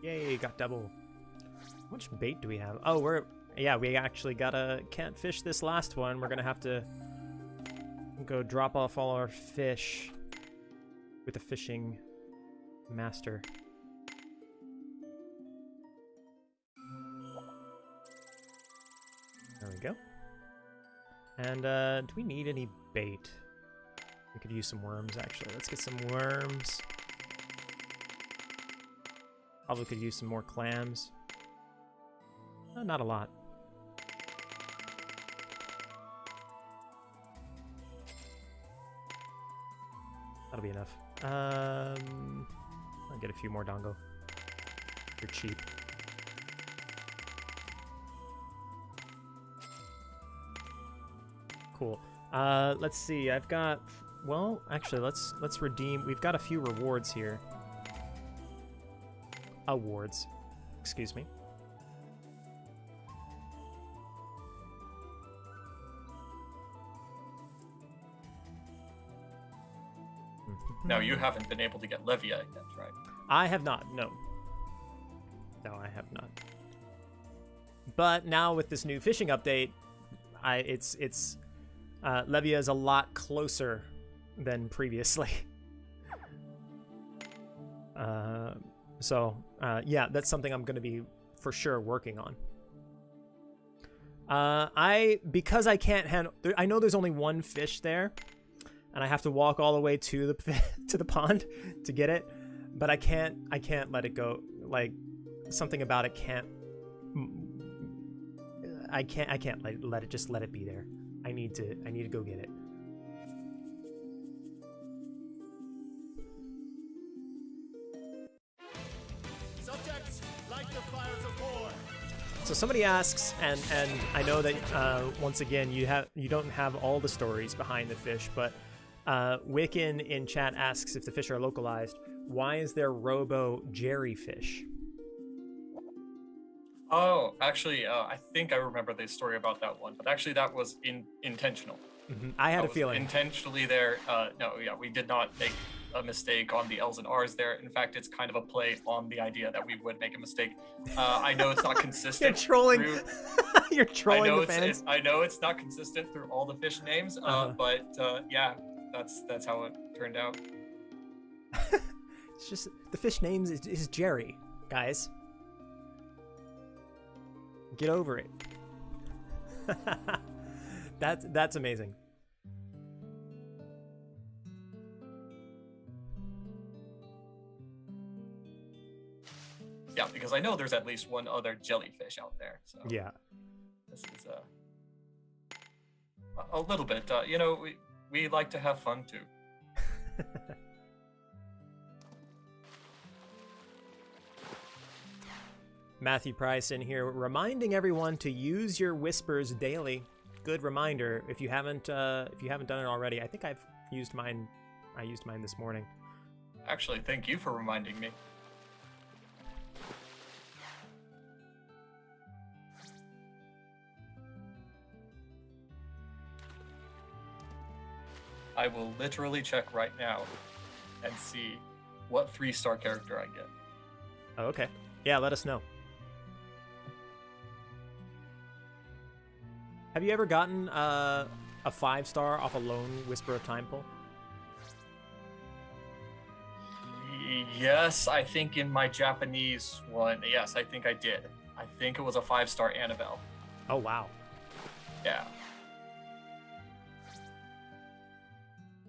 Yay, got double. How much bait do we have? Oh, we actually can't fish this last one. We're gonna have to go drop off all our fish with a fishing master. There we go. And do we need any bait? We could use some worms, actually. Let's get some worms. Probably could use some more clams. Not a lot. That'll be enough. I'll get a few more dongo. They're cheap. Cool. Let's see. I've got. Well, actually, let's redeem. We've got a few rewards here. Awards. Excuse me. Now, you haven't been able to get Levia yet, right? I have not, no. No, I have not. But now with this new fishing update, Levia is a lot closer than previously. Yeah, that's something I'm going to be for sure working on. Because I can't handle. I know there's only one fish there, and I have to walk all the way to the to the pond to get it. But I can't let it go. Like something about it can't. I can't let it be there. I need to go get it. Subjects, light the fires of war. So somebody asks, and I know that once again you don't have all the stories behind the fish, but Wiccan in chat asks if the fish are localized. Why is there Robo Jerryfish? Oh, actually, I think I remember the story about that one, but actually that was intentional. I had That a was feeling. intentionally there. No, yeah, we did not make a mistake on the L's and R's there. In fact, it's kind of a play on the idea that we would make a mistake. I know it's not You're consistent. trolling. through- You're trolling the fans. I know it's not consistent through all the fish names, but yeah, that's how it turned out. It's just the fish name is Jerry, guys. Get over it. That's amazing. Yeah, because I know there's at least one other jellyfish out there. So Yeah. this is a little bit. We like to have fun too. Matthew Price in here reminding everyone to use your whispers daily. Good reminder if you haven't done it already. I think I've used mine. I used mine this morning. Actually, thank you for reminding me. I will literally check right now and see what 3-star character I get. Oh, okay. Yeah, let us know. Have you ever gotten a 5-star off a lone Whisper of Time pull? Yes, I think in my Japanese one, yes, I think I did. I think it was a 5-star Annabelle. Oh, wow. Yeah.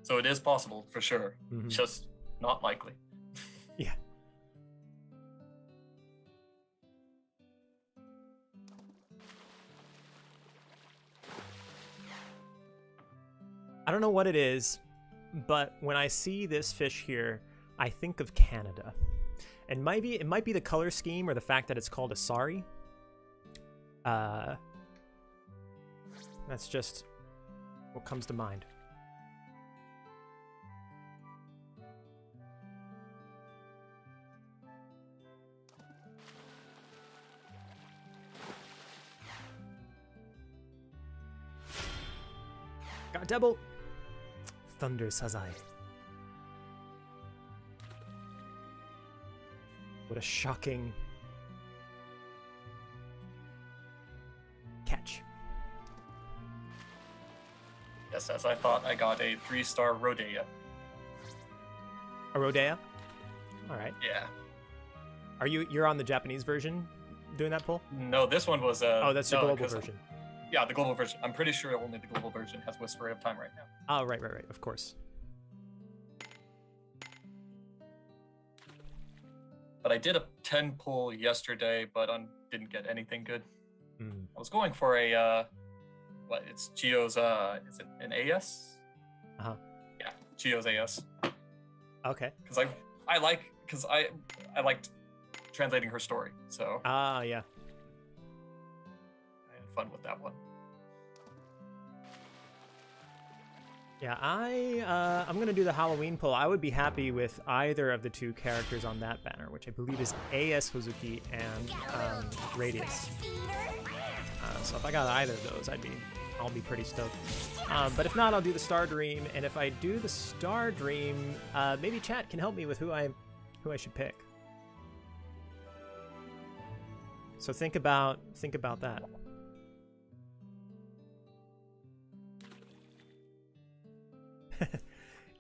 So it is possible, for sure. Mhm. Just not likely. Yeah. I don't know what it is, but when I see this fish here, I think of Canada. And it might be the color scheme or the fact that it's called a sari. That's just what comes to mind. Got a double. Thunder Sazai. What a shocking catch. Yes, as I thought, I got a 3-star Rodea. A Rodea? Alright. Yeah. You're on the Japanese version doing that pull? No, this one was Oh, that's the no, global 'cause- version. Yeah, the global version. I'm pretty sure only the global version has Whisper of Time right now. Oh, right, of course. But I did a 10 pull yesterday, but didn't get anything good. Mm. I was going for a it's Geo's is it an AS? Uh-huh. Yeah, Geo's AS. Okay. Because I liked translating her story, so Ah, yeah. I had fun with that one. Yeah, I'm gonna do the Halloween pull. I would be happy with either of the two characters on that banner, which I believe is AS Hozuki and Radius. So if I got either of those, I'll be pretty stoked. But if not, I'll do the Star Dream, and if I do the Star Dream, maybe chat can help me with who I should pick. So think about that.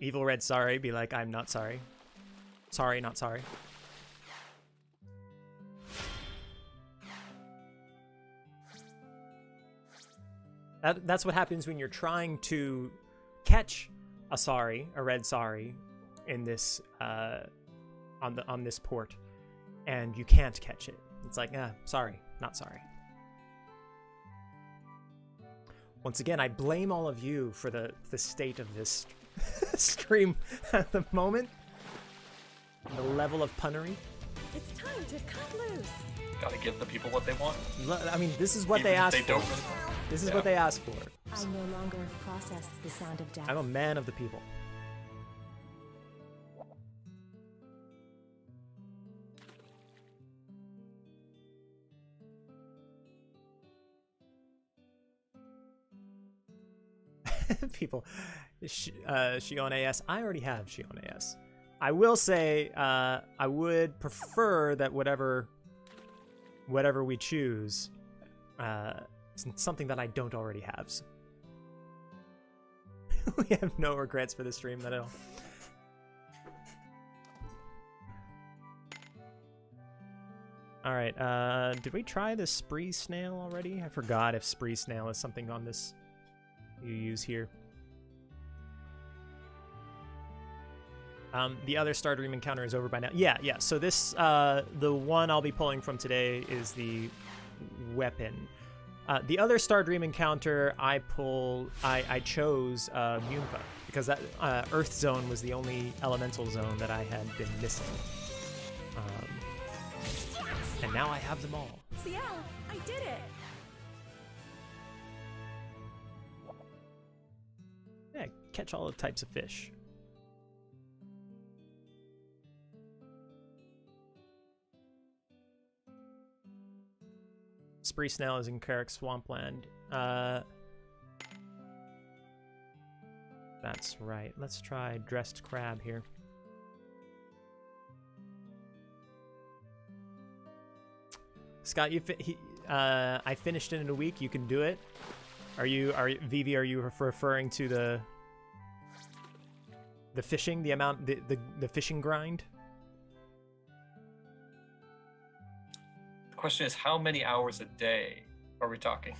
Evil Red Sorry be like, I'm not sorry. Sorry, not sorry. That's what happens when you're trying to catch a red sari, in this on this port, and you can't catch it. It's like, sorry, not sorry. Once again, I blame all of you for the state of this stream at the moment. The level of punnery. It's time to cut loose. Gotta give the people what they want. I mean, this is what Even they if asked they for. don't really want. This is Yeah. what they asked for. I no longer process the sound of death. I'm a man of the people. People, Shion AS. I already have Shion AS. I will say, I would prefer that whatever we choose, is something that I don't already have. So we have no regrets for this stream, not at all. All right, did we try the spree snail already? I forgot if spree snail is something on this you use here. The other Star Dream encounter is over by now. Yeah. So this, the one I'll be pulling from today is the weapon. The other Star Dream encounter I chose Munfa, because that Earth Zone was the only elemental zone that I had been missing. And now I have them all. Ciel, I did it. Yeah, catch all the types of fish. Spree snail is in Carrick Swampland. That's right. Let's try dressed crab here. Scott, I finished it in a week. You can do it. Vivi? Are you referring to the fishing, the fishing grind? The question is, how many hours a day are we talking?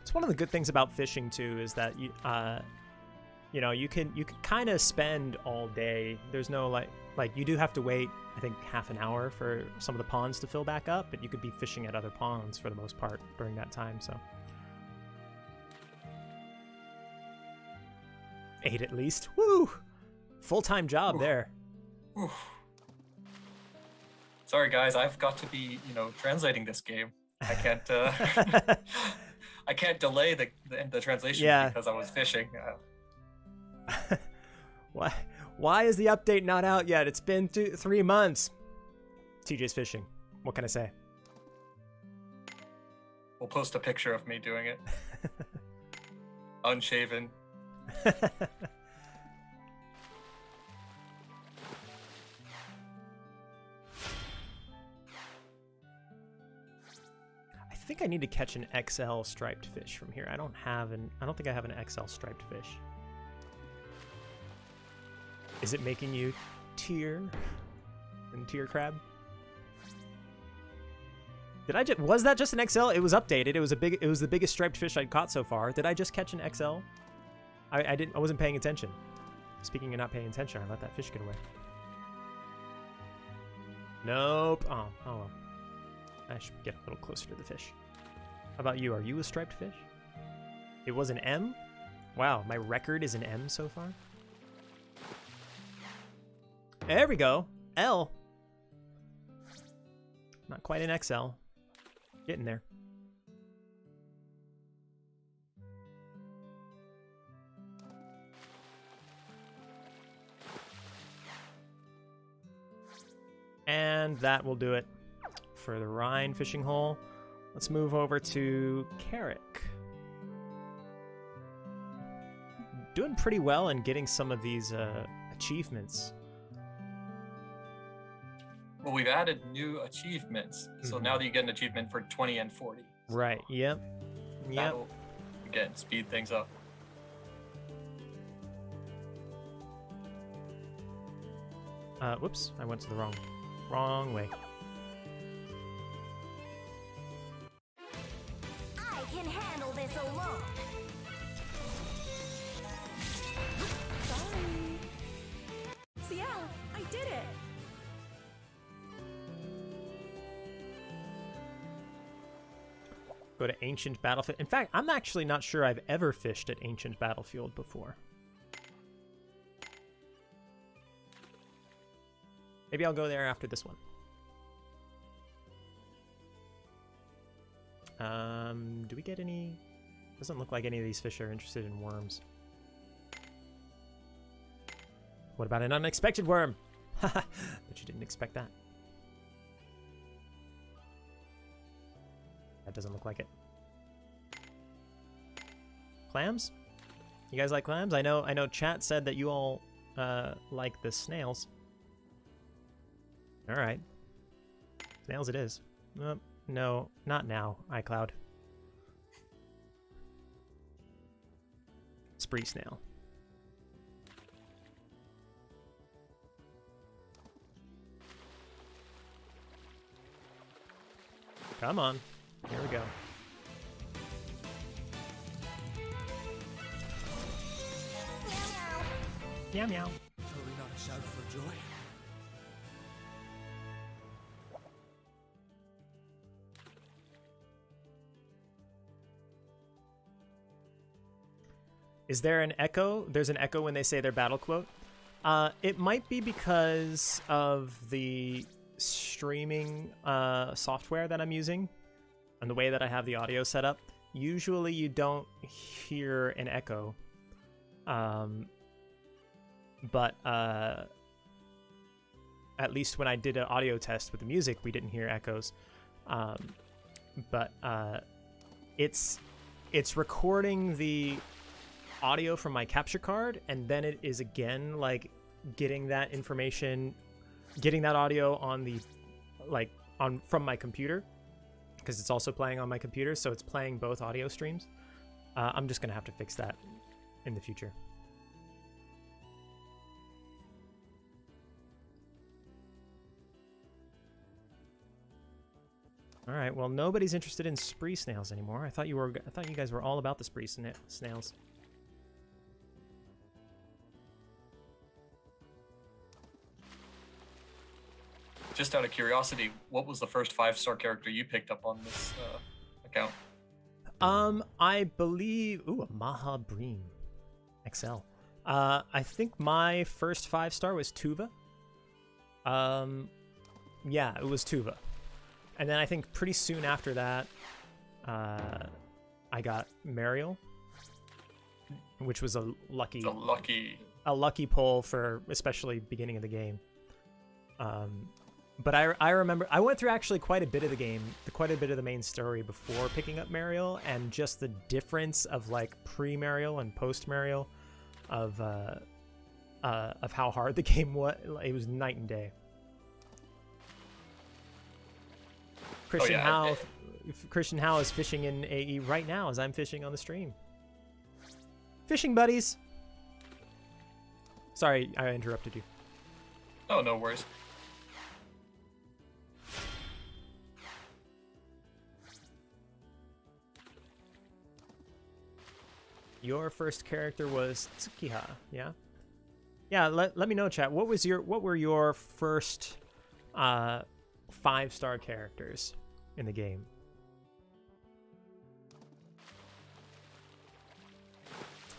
It's one of the good things about fishing too, is that you can kind of spend all day. There's no like you do have to wait, I think, half an hour for some of the ponds to fill back up, but you could be fishing at other ponds for the most part during that time. So 8 at least. Woo! Full-time job there. Oof. Sorry guys, I've got to be, translating this game. I can't I can't delay the translation because I was fishing. Why is the update not out yet? It's been 3 months. TJ's fishing. What can I say? We'll post a picture of me doing it. Unshaven. I think I need to catch an XL striped fish from here. I don't think I have an XL striped fish. Is it making you tear crab? Was that just an XL? It was updated. It was the biggest striped fish I'd caught so far. Did I just catch an XL? I wasn't paying attention. Speaking of not paying attention, I let that fish get away. Nope. Oh well. I should get a little closer to the fish. How about you? Are you a striped fish? It was an M? Wow, my record is an M so far. There we go. L. Not quite an XL. Getting there. And that will do it for the Rhine fishing hole. Let's move over to Carrick. Doing pretty well in getting some of these achievements. Well, we've added new achievements. So now that you get an achievement for 20 and 40. Right, yep. That'll, again, speed things up. Whoops, I went to the wrong way. I can handle this alone. Sorry. Ciel, I did it. Go to Ancient Battlefield. In fact, I'm actually not sure I've ever fished at Ancient Battlefield before. Maybe I'll go there after this one. Do we get any? Doesn't look like any of these fish are interested in worms. What about an unexpected worm? Haha, but you didn't expect that. That doesn't look like it. Clams? You guys like clams? I know chat said that you all like the snails. All right. Snails it is. No, not now, iCloud. Spree snail. Come on. Here we go. Meow meow. Shall we not shout for joy? Is there an echo? There's an echo when they say their battle quote. It might be because of the streaming software that I'm using and the way that I have the audio set up. Usually you don't hear an echo. But at least when I did an audio test with the music, we didn't hear echoes. But it's recording the audio from my capture card, and then it is again like getting that information, getting that audio on the from my computer, because it's also playing on my computer, so it's playing both audio streams. I'm just gonna have to fix that in the future. All right. Well, nobody's interested in spree snails anymore. I thought you guys were all about the spree snails. Just out of curiosity, what was the first 5-star character you picked up on this account? I believe a Maha Bream XL. I think my first 5-star was Tuva. Yeah, it was Tuva. And then I think pretty soon after that, I got Mariel, which was a lucky pull for especially beginning of the game. But I remember I went through actually quite a bit of the game, quite a bit of the main story before picking up Mariel, and just the difference of like pre-Mariel and post-Mariel of how hard the game was. It was night and day. Christian Howe is fishing in AE right now as I'm fishing on the stream. Fishing buddies. Sorry, I interrupted you. Oh, no worries. Your first character was Tsukiha, yeah? Yeah, let me know, chat. What were your first 5-star characters in the game?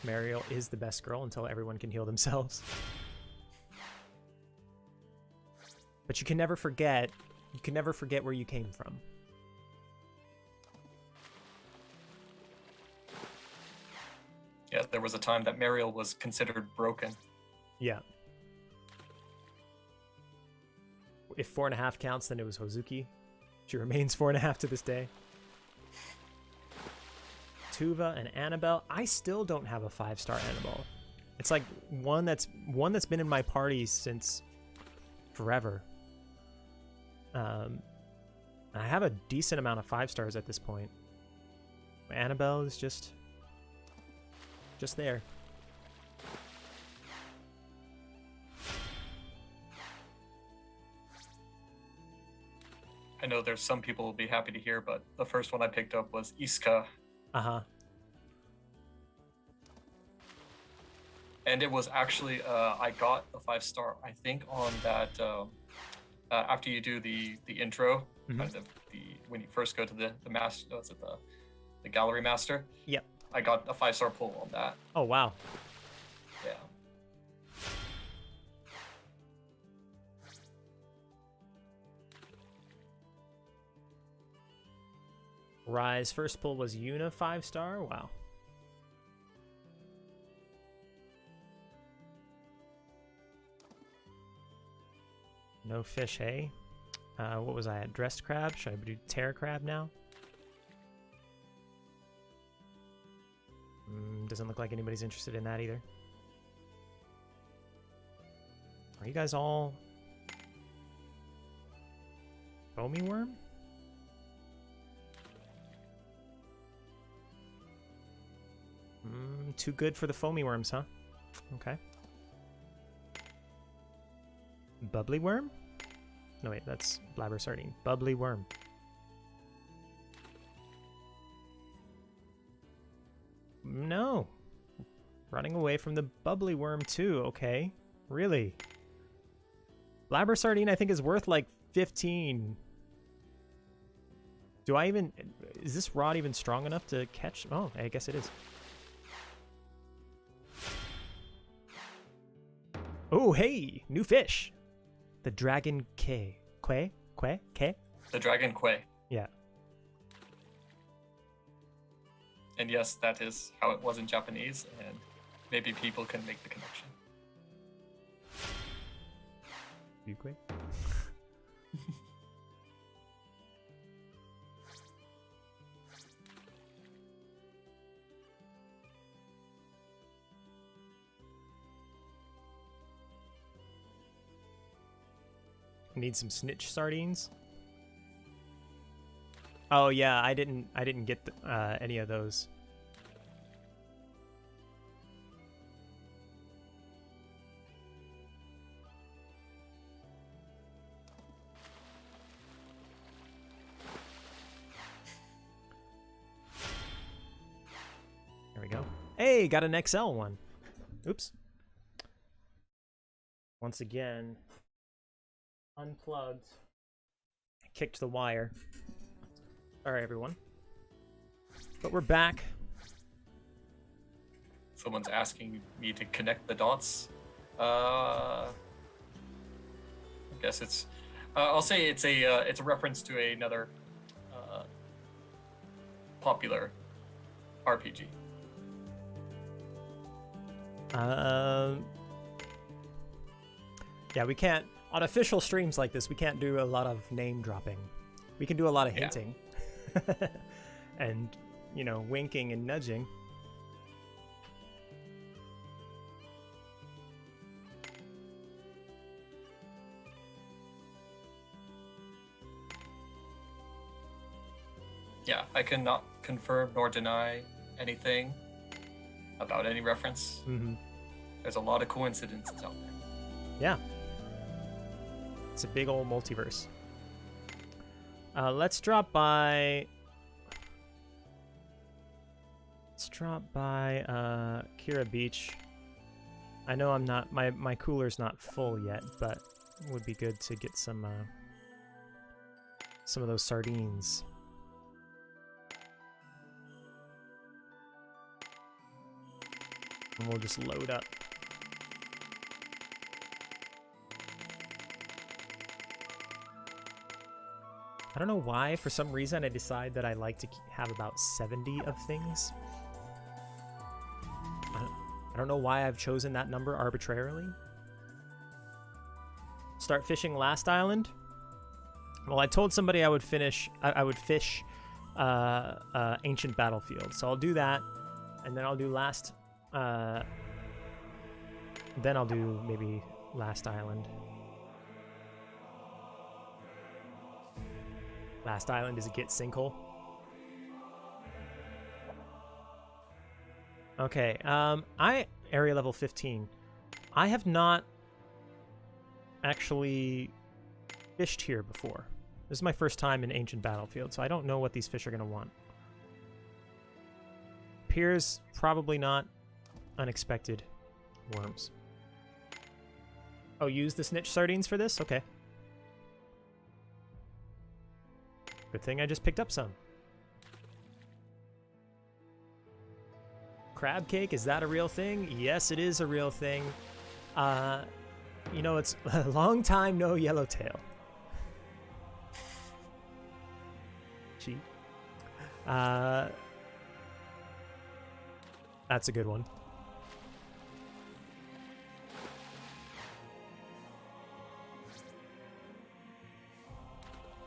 Mariel is the best girl until everyone can heal themselves. But you can never forget where you came from. Yeah, there was a time that Mariel was considered broken. Yeah. If 4.5 counts, then it was Hozuki. She remains 4.5 to this day. Tuva and Annabelle. I still don't have a 5-star Annabelle. It's like one that's been in my party since forever. I have a decent amount of 5-stars at this point. Annabelle is just there. I know there's some people will be happy to hear, but the first one I picked up was Iska. Uh-huh. And it was actually, I got a 5-star, I think, on that, after you do the intro, kind of when you first go to the master, was it the gallery master? Yep. I got a 5-star pull on that. Oh, wow. Yeah. Rise first pull was Yuna 5-star. Wow. No fish, hey? What was I at? Dressed crab? Should I do terror crab now? Doesn't look like anybody's interested in that either. Are you guys all foamy worm? Too good for the foamy worms, huh? Okay. Bubbly worm? No, wait, that's blabber sardine. Bubbly worm. No. Running away from the bubbly worm, too. Okay. Really? Blabber sardine, I think, is worth like 15. Do I even... Is this rod even strong enough to catch... Oh, I guess it is. Oh, hey! New fish! The dragon K. Quay? K? The dragon Quay. Yeah. And yes, that is how it was in Japanese, and maybe people can make the connection. Yukwe? Need some snitch sardines. Oh yeah, I didn't get any of those. There we go. Hey, got an XL one. Oops. Once again, unplugged. Kicked the wire. Sorry, everyone. But we're back. Someone's asking me to connect the dots. I guess it's. I'll say it's a reference to another popular RPG. Yeah, we can't. On official streams like this, we can't do a lot of name dropping. We can do a lot of hinting. And, you know, winking and nudging. Yeah, I cannot confirm nor deny anything about any reference. Mm-hmm. There's a lot of coincidences out there. Yeah. It's a big old multiverse. Let's drop by... Let's drop by Kira Beach. I know I'm not... My cooler's not full yet, but it would be good to get some of those sardines. And we'll just load up. I don't know why, for some reason, I decide that I like to have about 70 of things. I don't know why I've chosen that number arbitrarily. Start fishing last island. Well, I told somebody I would fish Ancient Battlefield, so I'll do that, and then I'll do last. Then I'll do maybe last island. Last island is a get sinkhole. Okay, I area level 15. I have not actually fished here before. This is my first time in Ancient Battlefield, so I don't know what these fish are going to want. Appears probably not unexpected worms. Oh, use the snitch sardines for this? Okay. Good thing I just picked up some. Crab cake, is that a real thing? Yes, it is a real thing. You know, it's a long time no yellowtail. Cheat. That's a good one.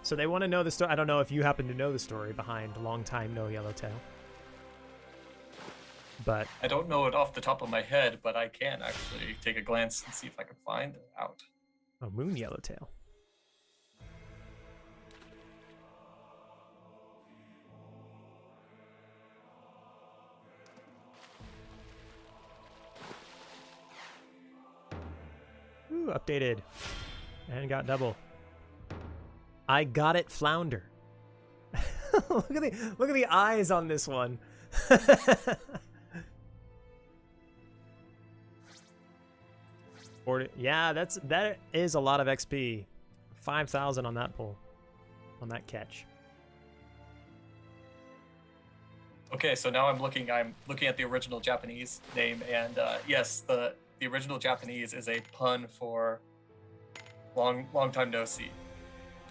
So they want to know the story. I don't know if you happen to know the story behind Long Time No Yellowtail. But I don't know it off the top of my head, but I can actually take a glance and see if I can find it out. a moon yellowtail. Ooh, updated. And got double. I got it, flounder. look at the eyes on this one. Yeah, that is a lot of XP. 5,000 on that pull, on that catch. Okay, so now I'm looking at the original Japanese name, and yes, the original Japanese is a pun for long time no see.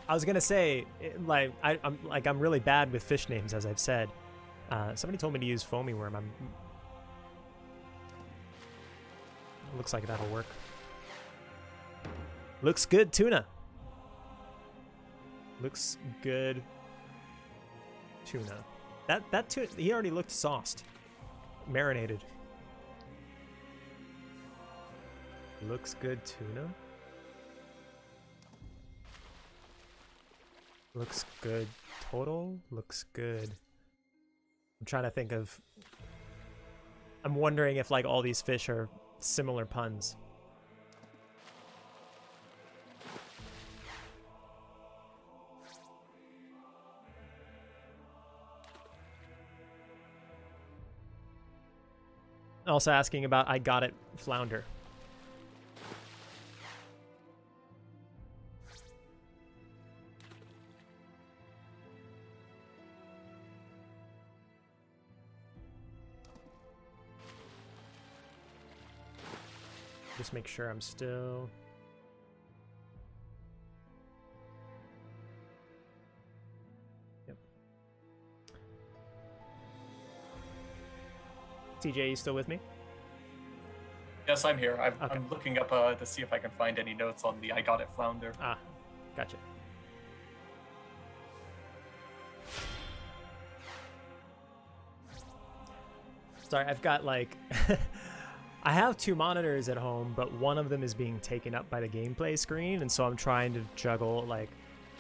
I was gonna say, I'm really bad with fish names, as I've said. Somebody told me to use foamy worm. Looks like that'll work. Looks good, tuna. Looks good, tuna. That tuna, he already looked sauced, marinated. Looks good, tuna. Looks good, total. Looks good. I'm trying to think of. I'm wondering if like all these fish are similar puns. Also asking about I got it, flounder. Just make sure I'm still. Yep. TJ, you still with me? Yes, I'm here. Okay. I'm looking up to see if I can find any notes on the I got it flounder. Ah, gotcha. Sorry, I've got like I have two monitors at home, but one of them is being taken up by the gameplay screen, and so I'm trying to juggle like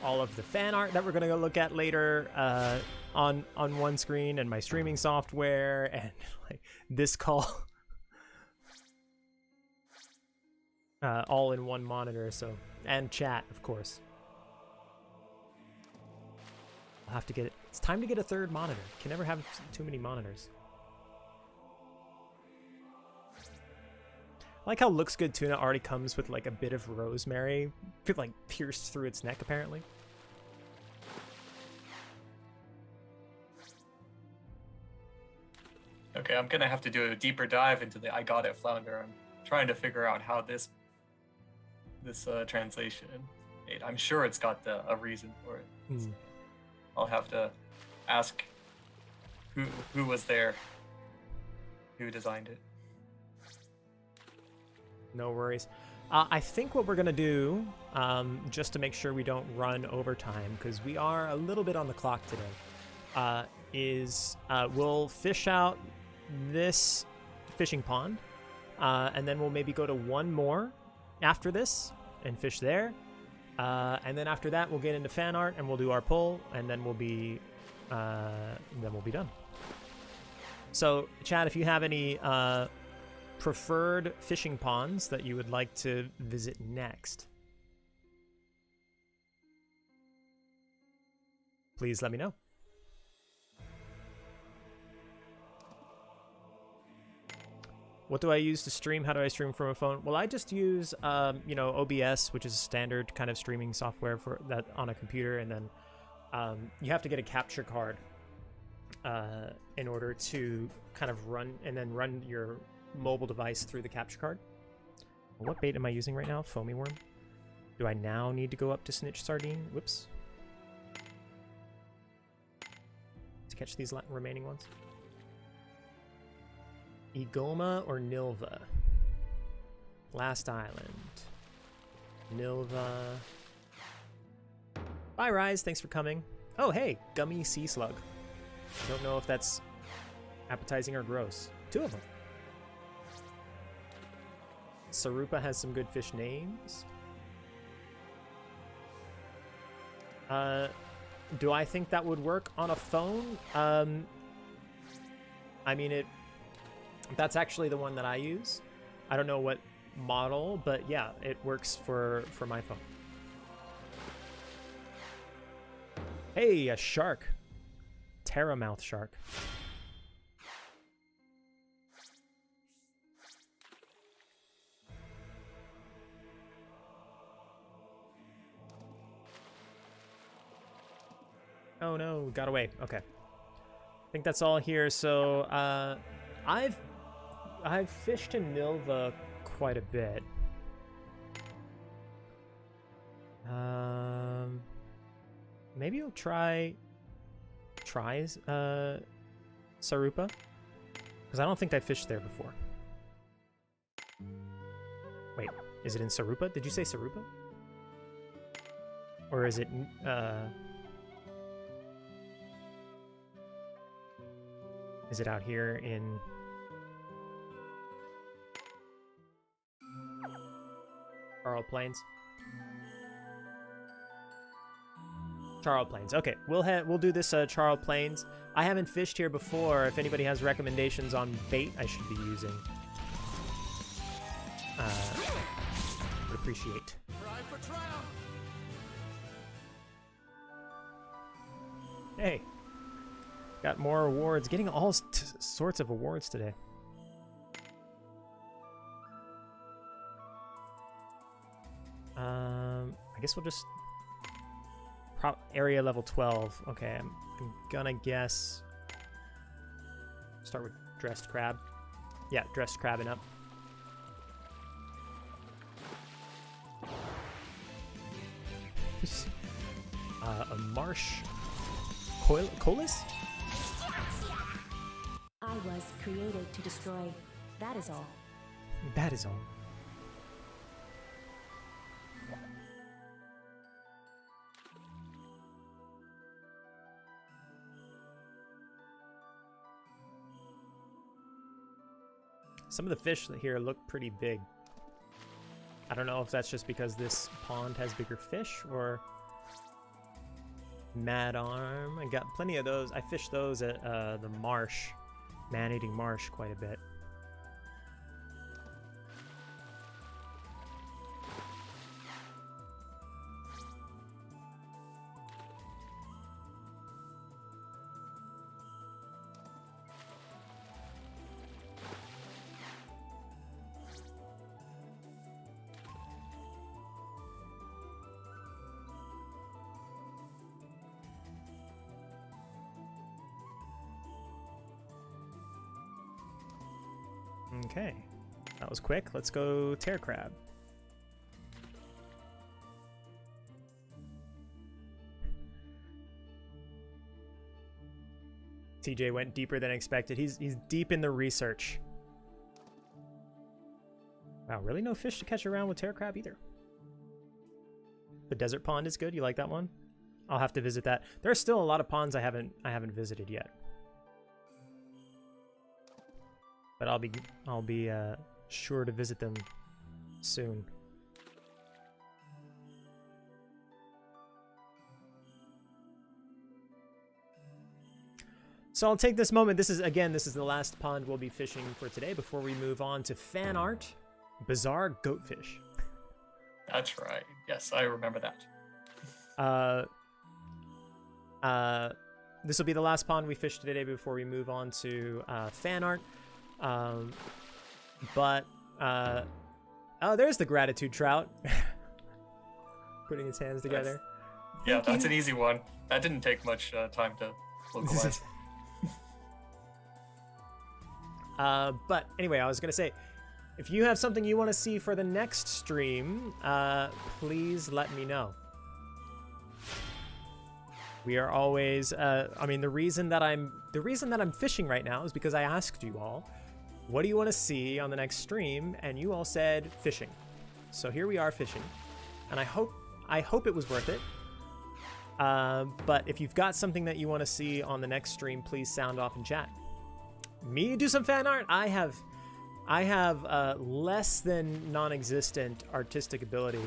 all of the fan art that we're gonna go look at later on one screen, and my streaming software, and like this call all in one monitor. So, and chat, of course. I'll have to get it. It's time to get a third monitor. Can never have too many monitors. I like how Looks Good Tuna already comes with like a bit of rosemary, like pierced through its neck apparently. Okay, I'm gonna have to do a deeper dive into the I got it flounder. I'm trying to figure out how this translation made. I'm sure it's got a reason for it. So I'll have to ask who was there, who designed it. No worries. I think what we're going to do, just to make sure we don't run overtime, because we are a little bit on the clock today, is we'll fish out this fishing pond, and then we'll maybe go to one more after this and fish there. And then after that, we'll get into fan art and we'll do our pull, and then we'll be done. So, Chad, if you have any preferred fishing ponds that you would like to visit next. please let me know. What do I use to stream? How do I stream from a phone? Well, I just use, you know, OBS, which is a standard kind of streaming software for that on a computer, and then you have to get a capture card in order to kind of run your mobile device through the capture card. What bait am I using right now? Foamy worm. Do I now need to go up to snitch sardine? Whoops. To catch these remaining ones. Egoma or Nilva? Last island. Nilva. Bye, Rise. Thanks for coming. Oh, hey, gummy sea slug. Don't know if that's appetizing or gross. 2 of them. Sarupa has some good fish names. Do I think that would work on a phone? I mean, that's actually the one that I use. I don't know what model, but yeah, it works for my phone. Hey, a shark. Terramouth shark. Oh no, got away. Okay. I think that's all here. So, I've fished in Nilva quite a bit. Maybe I'll try Sarupa, because I don't think I fished there before. Wait, is it in Sarupa? Did you say Sarupa? Or is it is it out here in Charles Plains? Charles Plains. Okay, we'll do this Charles Plains. I haven't fished here before. If anybody has recommendations on bait I should be using, would appreciate. Hey, got more awards. Getting all sorts of awards today. I guess we'll just area level 12. Okay, I'm gonna guess. Start with dressed crab. Yeah, dressed crabbing up. A marsh colis? I was created to destroy. That is all. That is all. Some of the fish here look pretty big. I don't know if that's just because this pond has bigger fish or... Mad Arm. I got plenty of those. I fished those at the marsh, man-eating marsh, quite a bit. Okay, that was quick. Let's go tear crab. TJ went deeper than expected. He's deep in the research. Wow, really no fish to catch around with tear crab either. The desert pond is good. You like that one? I'll have to visit that. There are still a lot of ponds I haven't visited yet. But I'll be sure to visit them soon. So I'll take this moment. This is the last pond we'll be fishing for today before we move on to fan art, bizarre goatfish. That's right. Yes, I remember that. This will be the last pond we fish today before we move on to fan art. Oh, there's the gratitude trout. Putting his hands together. That's an easy one. That didn't take much time to localize. But anyway, I was going to say, if you have something you want to see for the next stream, please let me know. We are always, I mean, the reason that I'm fishing right now is because I asked you all, what do you want to see on the next stream? And you all said fishing. So here we are fishing. And I hope it was worth it. But if you've got something that you want to see on the next stream, please sound off in chat. Me do some fan art? I have less than non-existent artistic ability.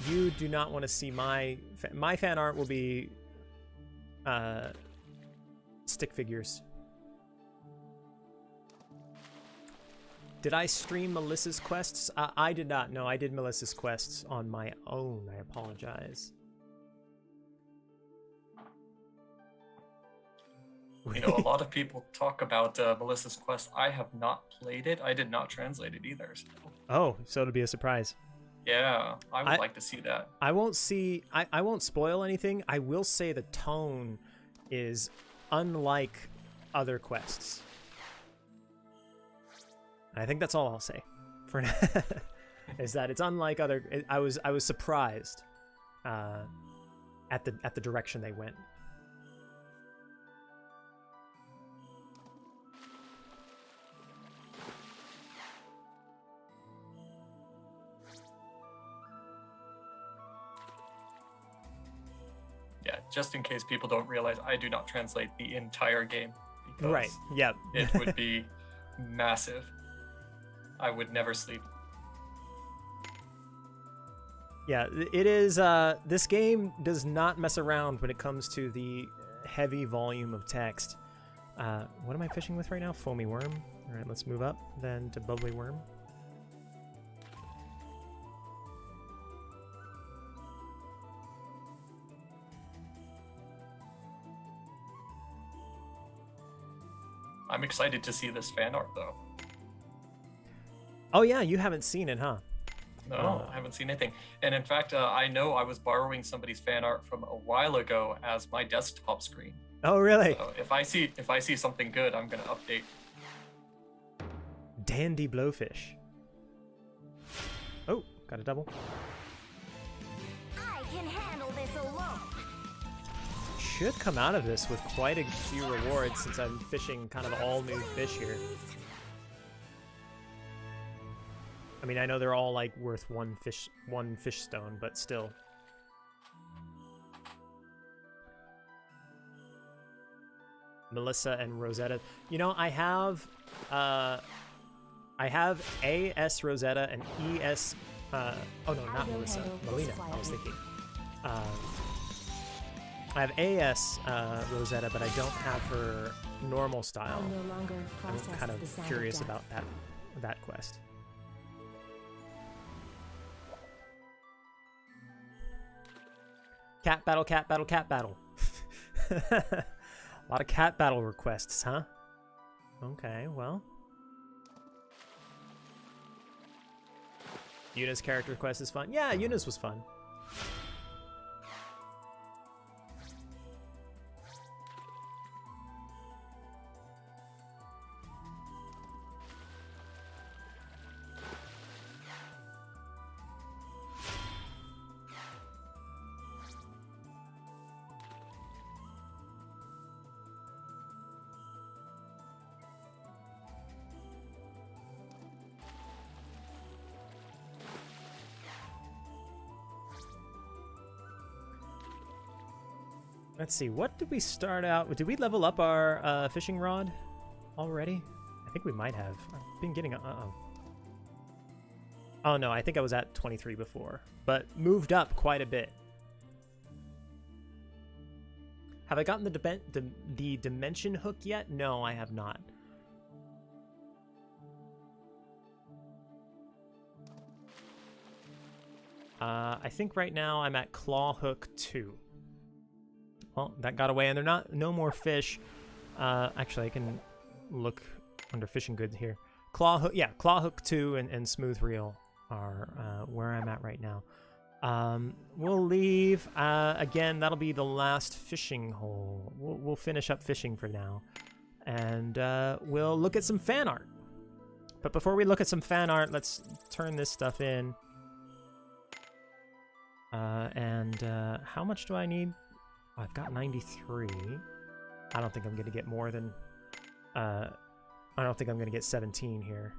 You do not want to see my fan art will be stick figures. Did I stream Melissa's quests? I did not. No, I did Melissa's quests on my own. I apologize. You know, a lot of people talk about Melissa's quest. I have not played it. I did not translate it either. So. Oh, so it'll be a surprise. Yeah, I would like to see that. I won't spoil anything. I will say the tone is unlike other quests. I think that's all I'll say for now. Is that it's unlike other. I was surprised at the direction they went. Yeah, just in case people don't realize, I do not translate the entire game. Because right. Yep. It would be massive. I would never sleep. Yeah, it is. This game does not mess around when it comes to the heavy volume of text. What am I fishing with right now? Foamy worm. All right, let's move up then to bubbly worm. I'm excited to see this fan art, though. Oh yeah, you haven't seen it, huh? No, I haven't seen anything. And in fact, I know I was borrowing somebody's fan art from a while ago as my desktop screen. Oh really? So if I see something good, I'm gonna update. Dandy blowfish. Oh, got a double. I can handle this alone. Should come out of this with quite a few rewards since I'm fishing kind of all new fish here. I mean, I know they're all like worth one fish stone, but still. Melissa and Rosetta. You know, I have AS Rosetta and ES. Oh no, not Melissa. Melina. I was thinking. I have AS Rosetta, but I don't have her normal style. I'm kind of curious about that quest. Cat battle, cat battle, cat battle. A lot of cat battle requests, huh? Okay, well. Yuna's character quest is fun. Yeah, Yuna's was fun. Let's see, what did we start out with? Did we level up our fishing rod already? I think we might have. I've been getting Oh no, I think I was at 23 before, but moved up quite a bit. Have I gotten the dimension hook yet? No, I have not. I think right now I'm at Claw Hook 2. Well, that got away, and they're no more fish. Actually, I can look under fishing goods here. Claw Hook 2 and Smooth Reel are where I'm at right now. We'll leave. Again, that'll be the last fishing hole. We'll finish up fishing for now. And we'll look at some fan art. But before we look at some fan art, let's turn this stuff in. How much do I need? Oh, I've got 93. I don't think I'm going to get more than... I don't think I'm going to get 17 here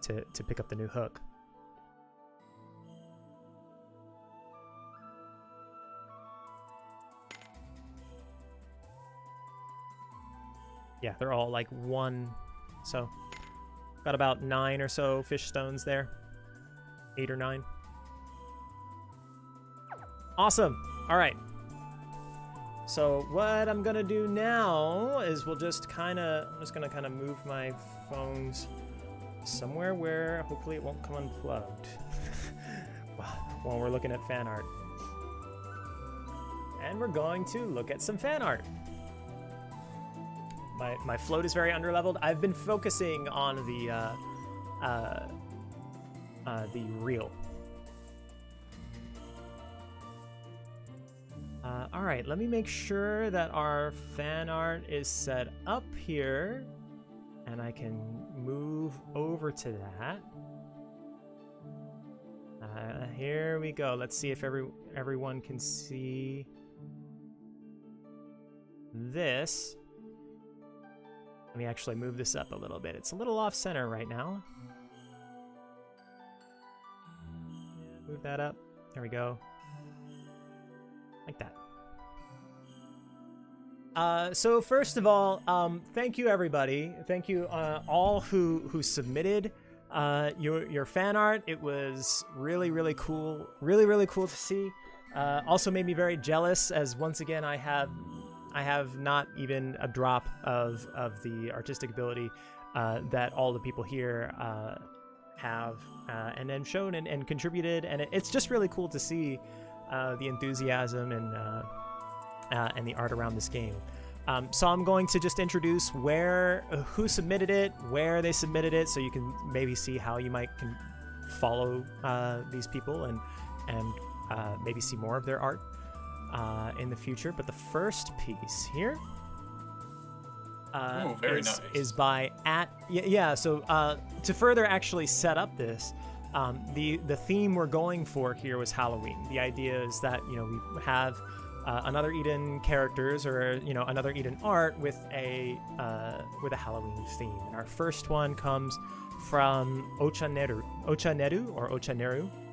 to pick up the new hook. Yeah, they're all like 1, so got about 9 or so fish stones there. 8 or 9. Awesome. All right. So what I'm gonna do now is I'm just gonna kind of move my phones somewhere where hopefully it won't come unplugged while we're looking at fan art. And we're going to look at some fan art. My float is very underleveled. I've been focusing on the reel. All right, let me make sure that our fan art is set up here, and I can move over to that. Here we go. Let's see if everyone can see this. Let me actually move this up a little bit. It's a little off center right now. Move that up. There we go. Like that. So first of all, thank you everybody. Thank you all who submitted your fan art. It was really cool. Really cool to see. Also made me very jealous, as once again I have not even a drop of the artistic ability that all the people here have, and then shown and contributed, and it's just really cool to see the enthusiasm and the art around this game. So I'm going to just introduce who submitted it, where they submitted it, so you can maybe see how you can follow these people and maybe see more of their art in the future. But the first piece here very nice. Is by So to further actually set up this, the theme we're going for here was Halloween. The idea is that we have Another Eden characters, or Another Eden art with a Halloween theme. And our first one comes from Ochaneru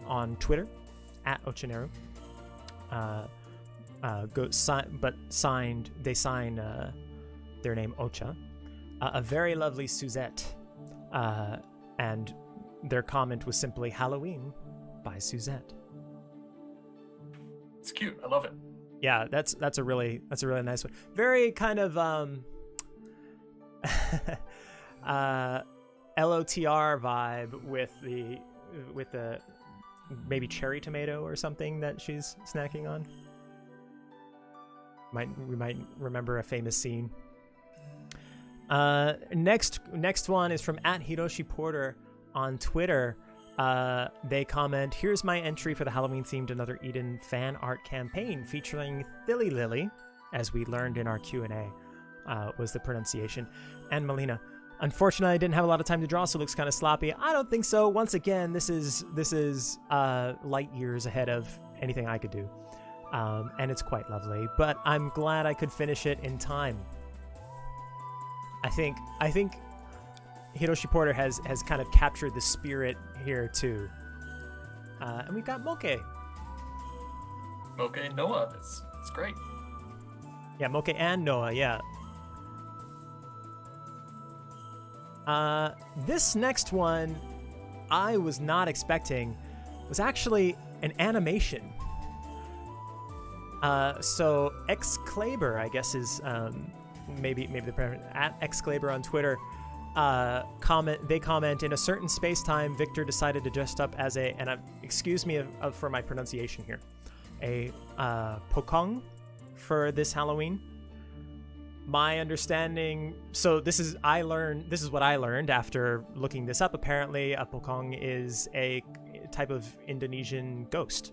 on Twitter, at Ochaneru. They sign their name Ocha. A very lovely Suzette, and their comment was simply "Halloween" by Suzette. It's cute. I love it. Yeah, that's a really nice one. Very kind of LOTR vibe with the maybe cherry tomato or something that she's snacking on. We might remember a famous scene. Next one is from @Hiroshi Porter on Twitter. They comment, "Here's my entry for the Halloween-themed Another Eden fan art campaign featuring Thilly Lily," as we learned in our Q&A, was the pronunciation, "and Melina. Unfortunately, I didn't have a lot of time to draw, so it looks kind of sloppy. I don't think so. Once again, this is light years ahead of anything I could do, and it's quite lovely. But I'm glad I could finish it in time. I think Hiroshi Porter has kind of captured the spirit here too. And we've got Moke. Moke and Noah. It's great. Yeah, Moke and Noah. Yeah. This next one, I was not expecting, was actually an animation. So Xclaber, I guess, is maybe the @Xclaber on Twitter. comment in a certain space-time, Victor decided to dress up as excuse me for my pronunciation here, a Pokong for this Halloween. My understanding, so this is what I learned after looking this up. Apparently, a Pokong is a type of Indonesian ghost.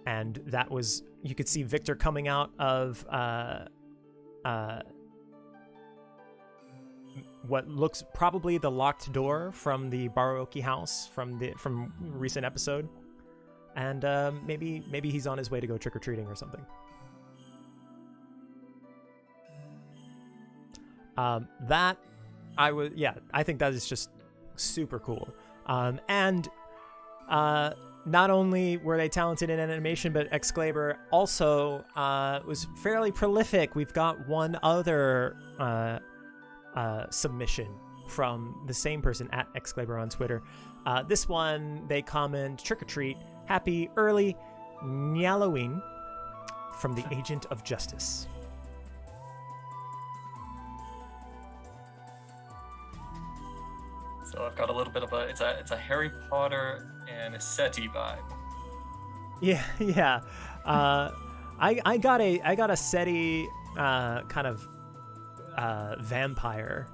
And that was, you could see Victor coming out of what looks probably the locked door from the Baroki house from recent episode, and maybe he's on his way to go trick-or-treating or something. I think that is just super cool. And not only were they talented in animation, but Excalibur also was fairly prolific. We've got one other submission from the same person, at Excalibur on Twitter. This one, they comment, "Trick or treat, happy early Nyalloween from the Agent of Justice." So I've got a little bit of it's a Harry Potter and a SETI vibe. Yeah. I got a SETI kind of vampire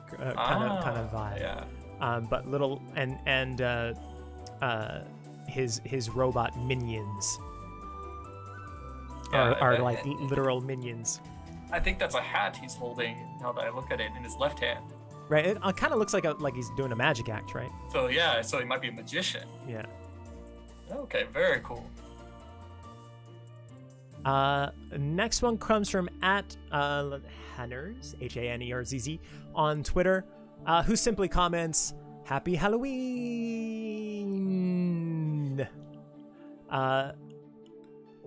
kind of vibe. Yeah. But little and his robot minions are like literal minions. I think that's a hat he's holding now that I look at it in his left hand. Right, it kind of looks like he's doing a magic act, right? So yeah, so he might be a magician. Yeah. Okay, very cool. Next one comes from at Hanners, HANERZZ, on Twitter, who simply comments, "Happy Halloween!"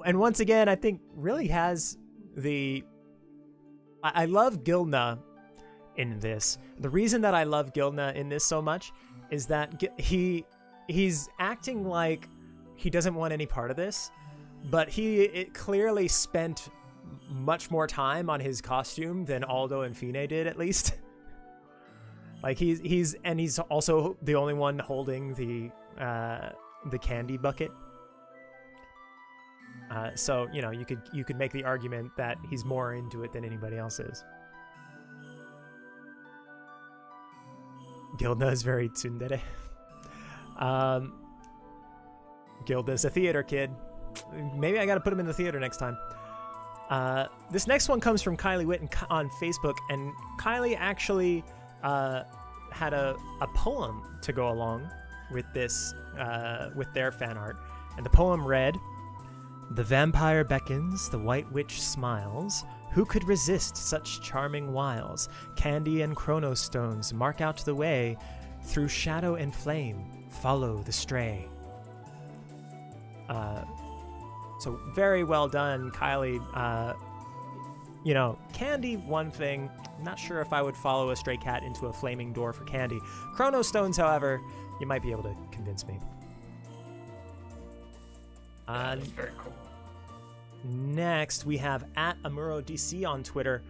And once again, I think really has I love Gilna in this. The reason that I love Gilna in this so much is that he's acting like he doesn't want any part of this, but it clearly spent much more time on his costume than Aldo and Fine did, at least. Like he's also the only one holding the candy bucket. So you could make the argument that he's more into it than anybody else is. Gilda is very tsundere. Gilda's a theater kid. Maybe I gotta put him in the theater next time. This next one comes from Kylie Witten on Facebook, and Kylie actually had a poem to go along with this, with their fan art. And the poem read, "The vampire beckons, the white witch smiles. Who could resist such charming wiles? Candy and chronostones mark out the way. Through shadow and flame, follow the stray." So very well done, Kylie. Candy, one thing. I'm not sure if I would follow a stray cat into a flaming door for candy. Chronostones, however, you might be able to convince me. That's very cool. Next, we have at AmuroDC on Twitter,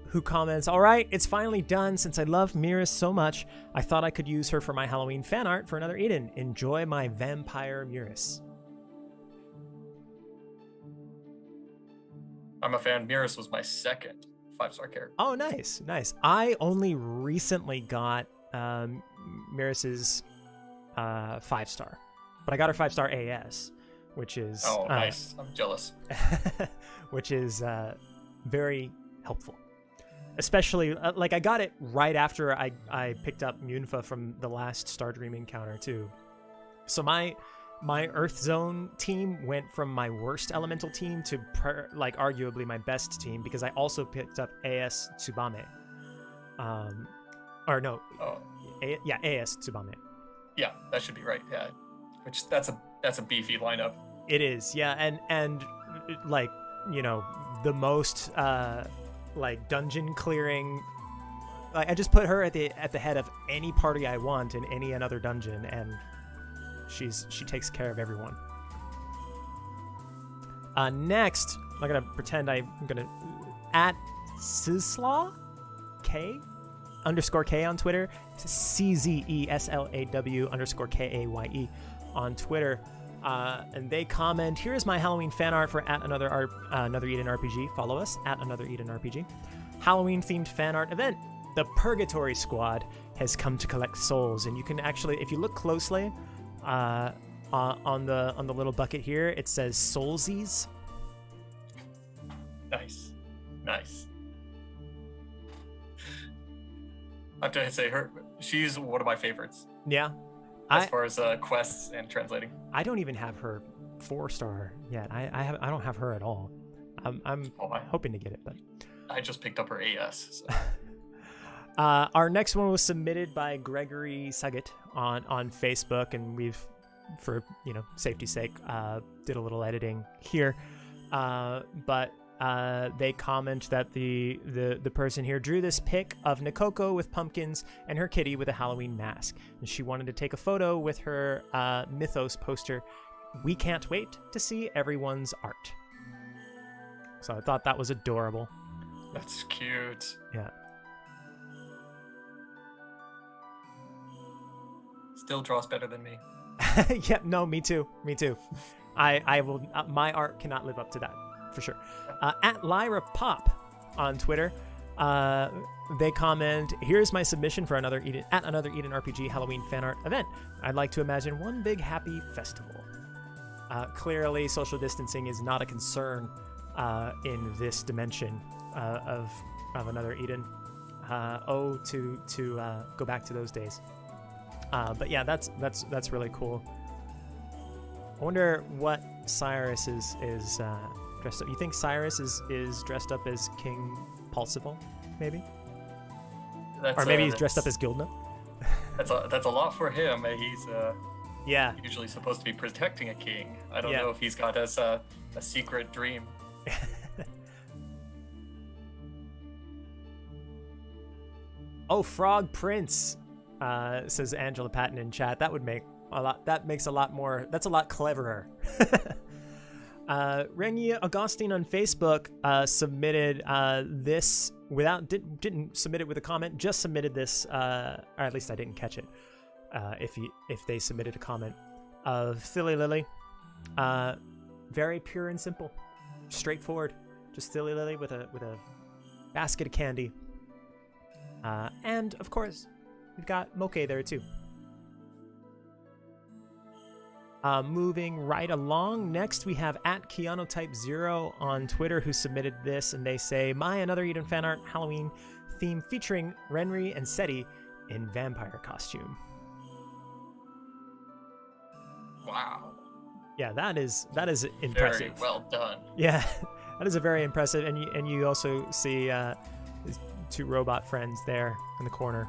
who comments, "All right, it's finally done. Since I love Miris so much, I thought I could use her for my Halloween fan art for Another Eden. Enjoy my vampire Miris." I'm a fan. Miris was my second 5-star character. Oh, nice. I only recently got Miris's 5-star, but I got her 5-star AS, which is... Oh, nice. I'm jealous. which is very helpful. Especially, I got it right after I picked up Munfa from the last Star Dream encounter, too. So my Earth Zone team went from my worst elemental team to, arguably my best team, because I also picked up AS Tsubame. AS Tsubame. Yeah, that should be right. Yeah, which that's a beefy lineup. It is, yeah, and the most dungeon clearing. I just put her at the head of any party I want in any another dungeon, and she takes care of everyone. Next, I'm gonna pretend I'm gonna at Sisla _K on Twitter, CZESLAW_KAYE on Twitter. And they comment, here's my Halloween fan art for Another Eden RPG. Follow us at Another Eden RPG. Halloween themed fan art event. The Purgatory Squad has come to collect souls, and you can actually, if you look closely, on the little bucket here, it says Soulsies. Nice. I have to say, she's one of my favorites. Yeah. As far as quests and translating. I don't even have her 4-star yet. I don't have her at all. I'm hoping to get it, but I just picked up her AS. So. Our next one was submitted by Gregory Suggett on Facebook, and we've, for safety's sake, did a little editing here. But they comment that the person here drew this pic of Nikoko with pumpkins and her kitty with a Halloween mask, and she wanted to take a photo with her Mythos poster. We can't wait to see everyone's art. So I thought that was adorable. That's cute. Yeah. Still draws better than me. Yeah, no, me too. I will. My art cannot live up to that, for sure. At Lyra Pop on Twitter, they comment, here's my submission for Another Eden RPG Halloween fan art event. I'd like to imagine one big happy festival. Clearly, social distancing is not a concern in this dimension of Another Eden. To go back to those days. But yeah, that's really cool. I wonder what Cyrus is dressed up. You think Cyrus is dressed up as King Pulsival, maybe? Or maybe he's dressed up as Gildna? That's a lot for him. He's yeah, usually supposed to be protecting a king. I don't know if he's got a secret dream. Oh, Frog Prince, says Angela Patton in chat. That would make a lot. That makes a lot more. That's a lot cleverer. Renia Augustine on Facebook submitted this didn't submit it with a comment. Just submitted this, or at least I didn't catch it. If they submitted a comment of Silly Lily, very pure and simple, straightforward. Just Silly Lily with a basket of candy. And of course, we've got Moke there too. Moving right along, next we have at KeanuType0 on Twitter, who submitted this, and they say, my Another Eden fan art Halloween theme featuring Renri and Seti in vampire costume. Wow. Yeah, that is impressive. Very well done. Yeah, that is a very impressive, and you also see his two robot friends there in the corner.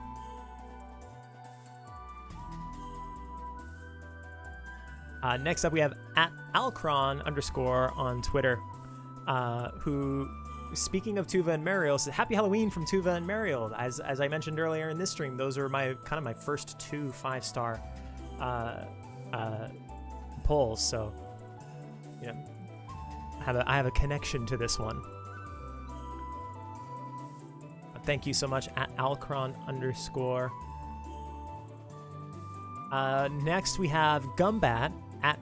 Next up, we have at Alcron __ on Twitter, who, speaking of Tuva and Mariel, says, Happy Halloween from Tuva and Mariel. As I mentioned earlier in this stream, those are my first 2 5-star polls. So, I have a connection to this one. Thank you so much at Alcron _. Next, we have Gumbat at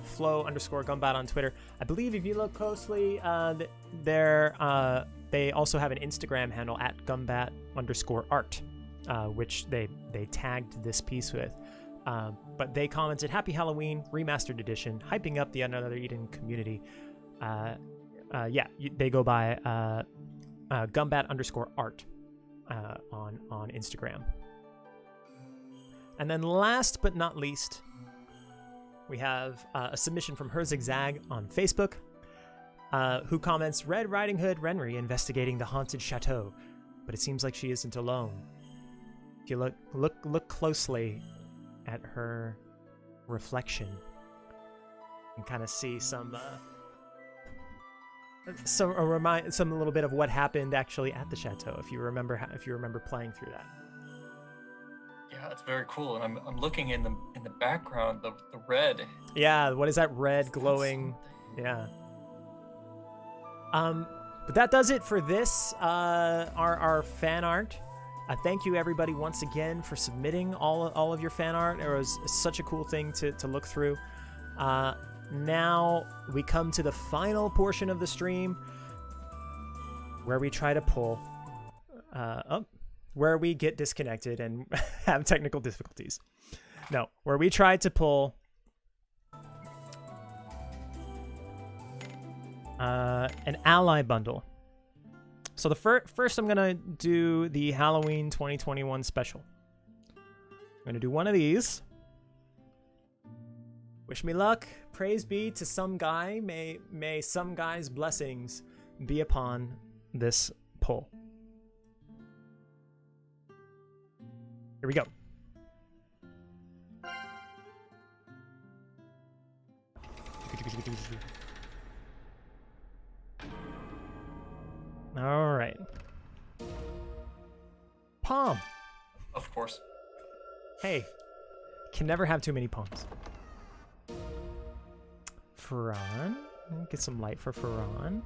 Flow _Gumbat on Twitter. I believe if you look closely, they also have an Instagram handle at Gumbat _art, which they tagged this piece with. But they commented, Happy Halloween, Remastered Edition, hyping up the Another Eden community. They go by Gumbat _art on Instagram. And then last but not least, we have a submission from Herzigzag on Facebook, who comments, Red Riding Hood Renri investigating the haunted chateau, but it seems like she isn't alone. If you look closely at her reflection, you can kind of see some little bit of what happened actually at the chateau, if you remember playing through that. Yeah, it's very cool, and I'm looking in the background, the red. Yeah, what is that red glowing? Yeah. But that does it for this, our fan art. Thank you, everybody, once again for submitting all of your fan art. It was such a cool thing to look through. Now we come to the final portion of the stream where we try to pull where we get disconnected and have technical difficulties. No, where we try to pull an ally bundle. So the first I'm going to do the Halloween 2021 special. I'm going to do one of these. Wish me luck. Praise be to some guy. May some guy's blessings be upon this pull. Here we go. All right. Palm. Of course. Hey, can never have too many palms. Ferran. Get some light for Ferran.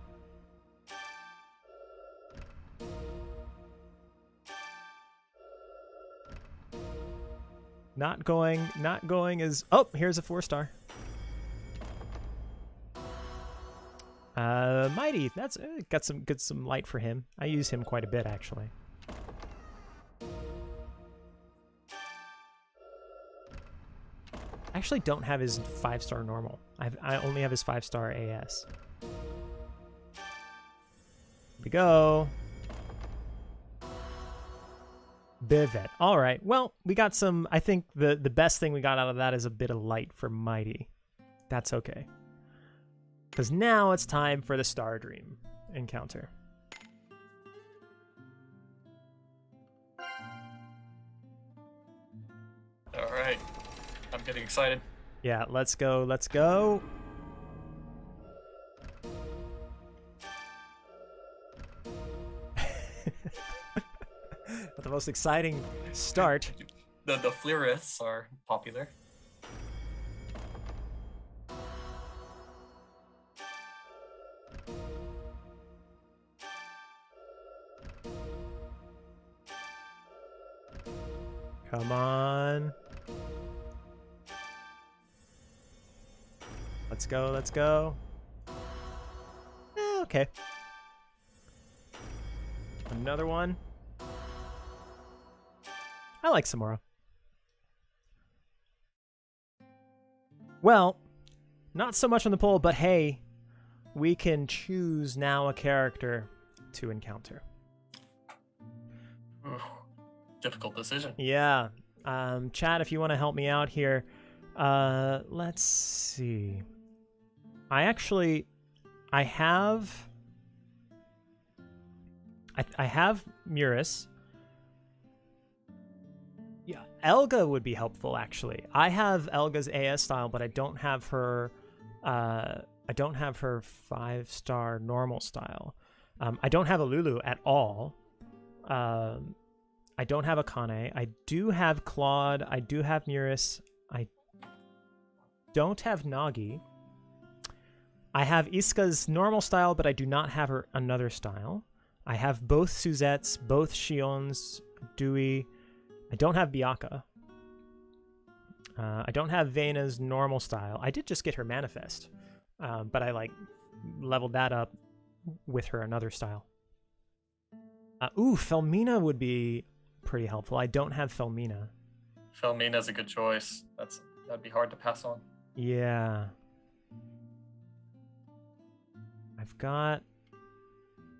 Not going is... Oh, here's a 4-star. Mighty, that's got some light for him. I use him quite a bit, actually. I actually don't have his 5-star normal. I only have his 5-star AS. Here we go. Bivet. All right. Well, we got some... I think the best thing we got out of that is a bit of light for Mighty. That's okay. Because now it's time for the Star Dream encounter. All right. I'm getting excited. Yeah, let's go. Let's go. The most exciting start. The Fleuriths are popular. Come on. Let's go, let's go. Okay. Another one. I like Samora. Well, not so much on the poll, but hey, we can choose now a character to encounter. Ooh, difficult decision. Yeah. Chat, if you want to help me out here. Let's see. I have Muris. Yeah, Elga would be helpful, actually. I have Elga's AS style, but I don't have her 5-star normal style. I don't have a Lulu at all. I don't have Akane. I do have Claude. I do have Muris. I don't have Nagi. I have Iska's normal style, but I do not have her another style. I have both Suzettes, both Shions, Dewey. I don't have Biaka. I don't have Vena's normal style. I did just get her Manifest, but I leveled that up with her another style. Felmina would be pretty helpful. I don't have Felmina. Felmina's a good choice. That'd be hard to pass on. Yeah. I've got...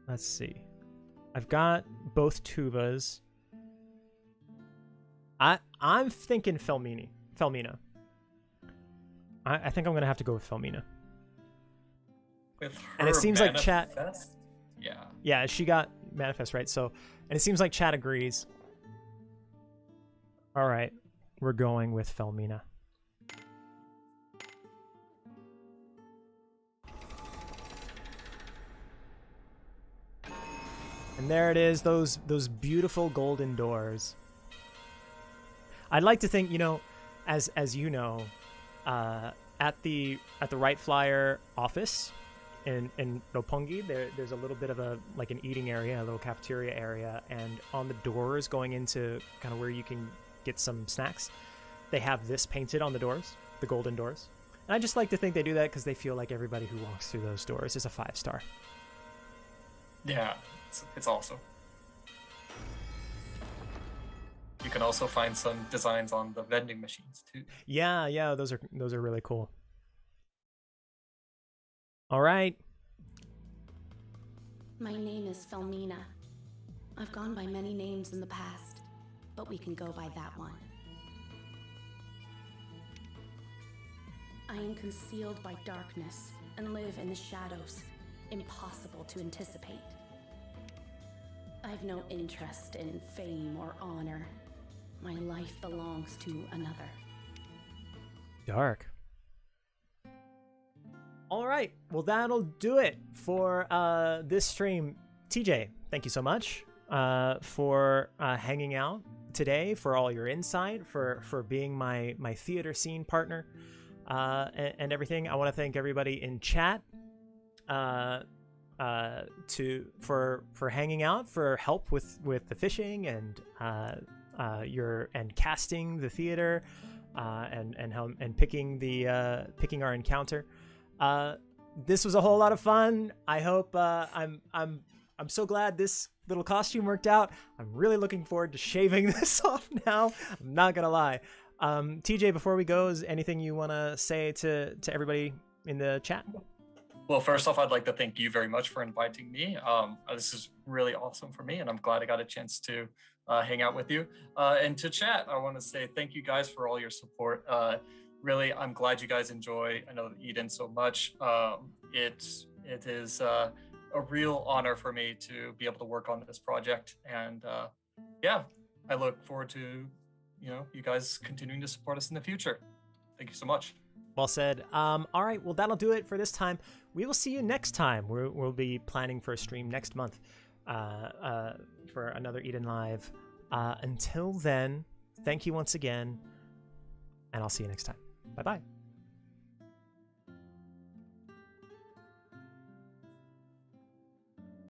Let's see. I've got both Tuvas. I'm thinking Felmina. I think I'm going to have to go with Felmina. With her and it seems Manifest? like chat... Yeah. Yeah, she got Manifest, right? So, and it seems like chat agrees. All right. We're going with Felmina. And there it is, those beautiful golden doors. I'd like to think, as you know, at the Wright Flyer office in Roppongi, there's a little bit of an eating area, a little cafeteria area, and on the doors going into kind of where you can get some snacks, they have this painted on the doors, the golden doors. And I just like to think they do that because they feel like everybody who walks through those doors is a 5-star. Yeah, it's awesome. You can also find some designs on the vending machines too. Yeah, those are really cool. All right. My name is Felmina. I've gone by many names in the past, but we can go by that one. I am concealed by darkness and live in the shadows, impossible to anticipate. I've no interest in fame or honor. My life belongs to another. Dark. All right, well, that'll do it for this stream. TJ, thank you so much for hanging out today, for all your insight, for being my theater scene partner, and everything. I want to thank everybody in chat for hanging out, for help with the fishing and casting the theater, and picking our encounter. This was a whole lot of fun. I hope I'm so glad this little costume worked out. I'm really looking forward to shaving this off now. I'm not gonna lie. TJ, before we go, is anything you want to say to everybody in the chat? Well, first off, I'd like to thank you very much for inviting me. This is really awesome for me, and I'm glad I got a chance to hang out with you. And to chat, I want to say thank you guys for all your support. Really, I'm glad you guys enjoy Another Eden so much. It is a real honor for me to be able to work on this project, and yeah, I look forward to you guys continuing to support us in the future. Thank you so much. Well said. All right, well, that'll do it for this time. We will see you next time. We'll be planning for a stream next month for Another Eden Live. Until then, thank you once again, and I'll see you next time. Bye-bye.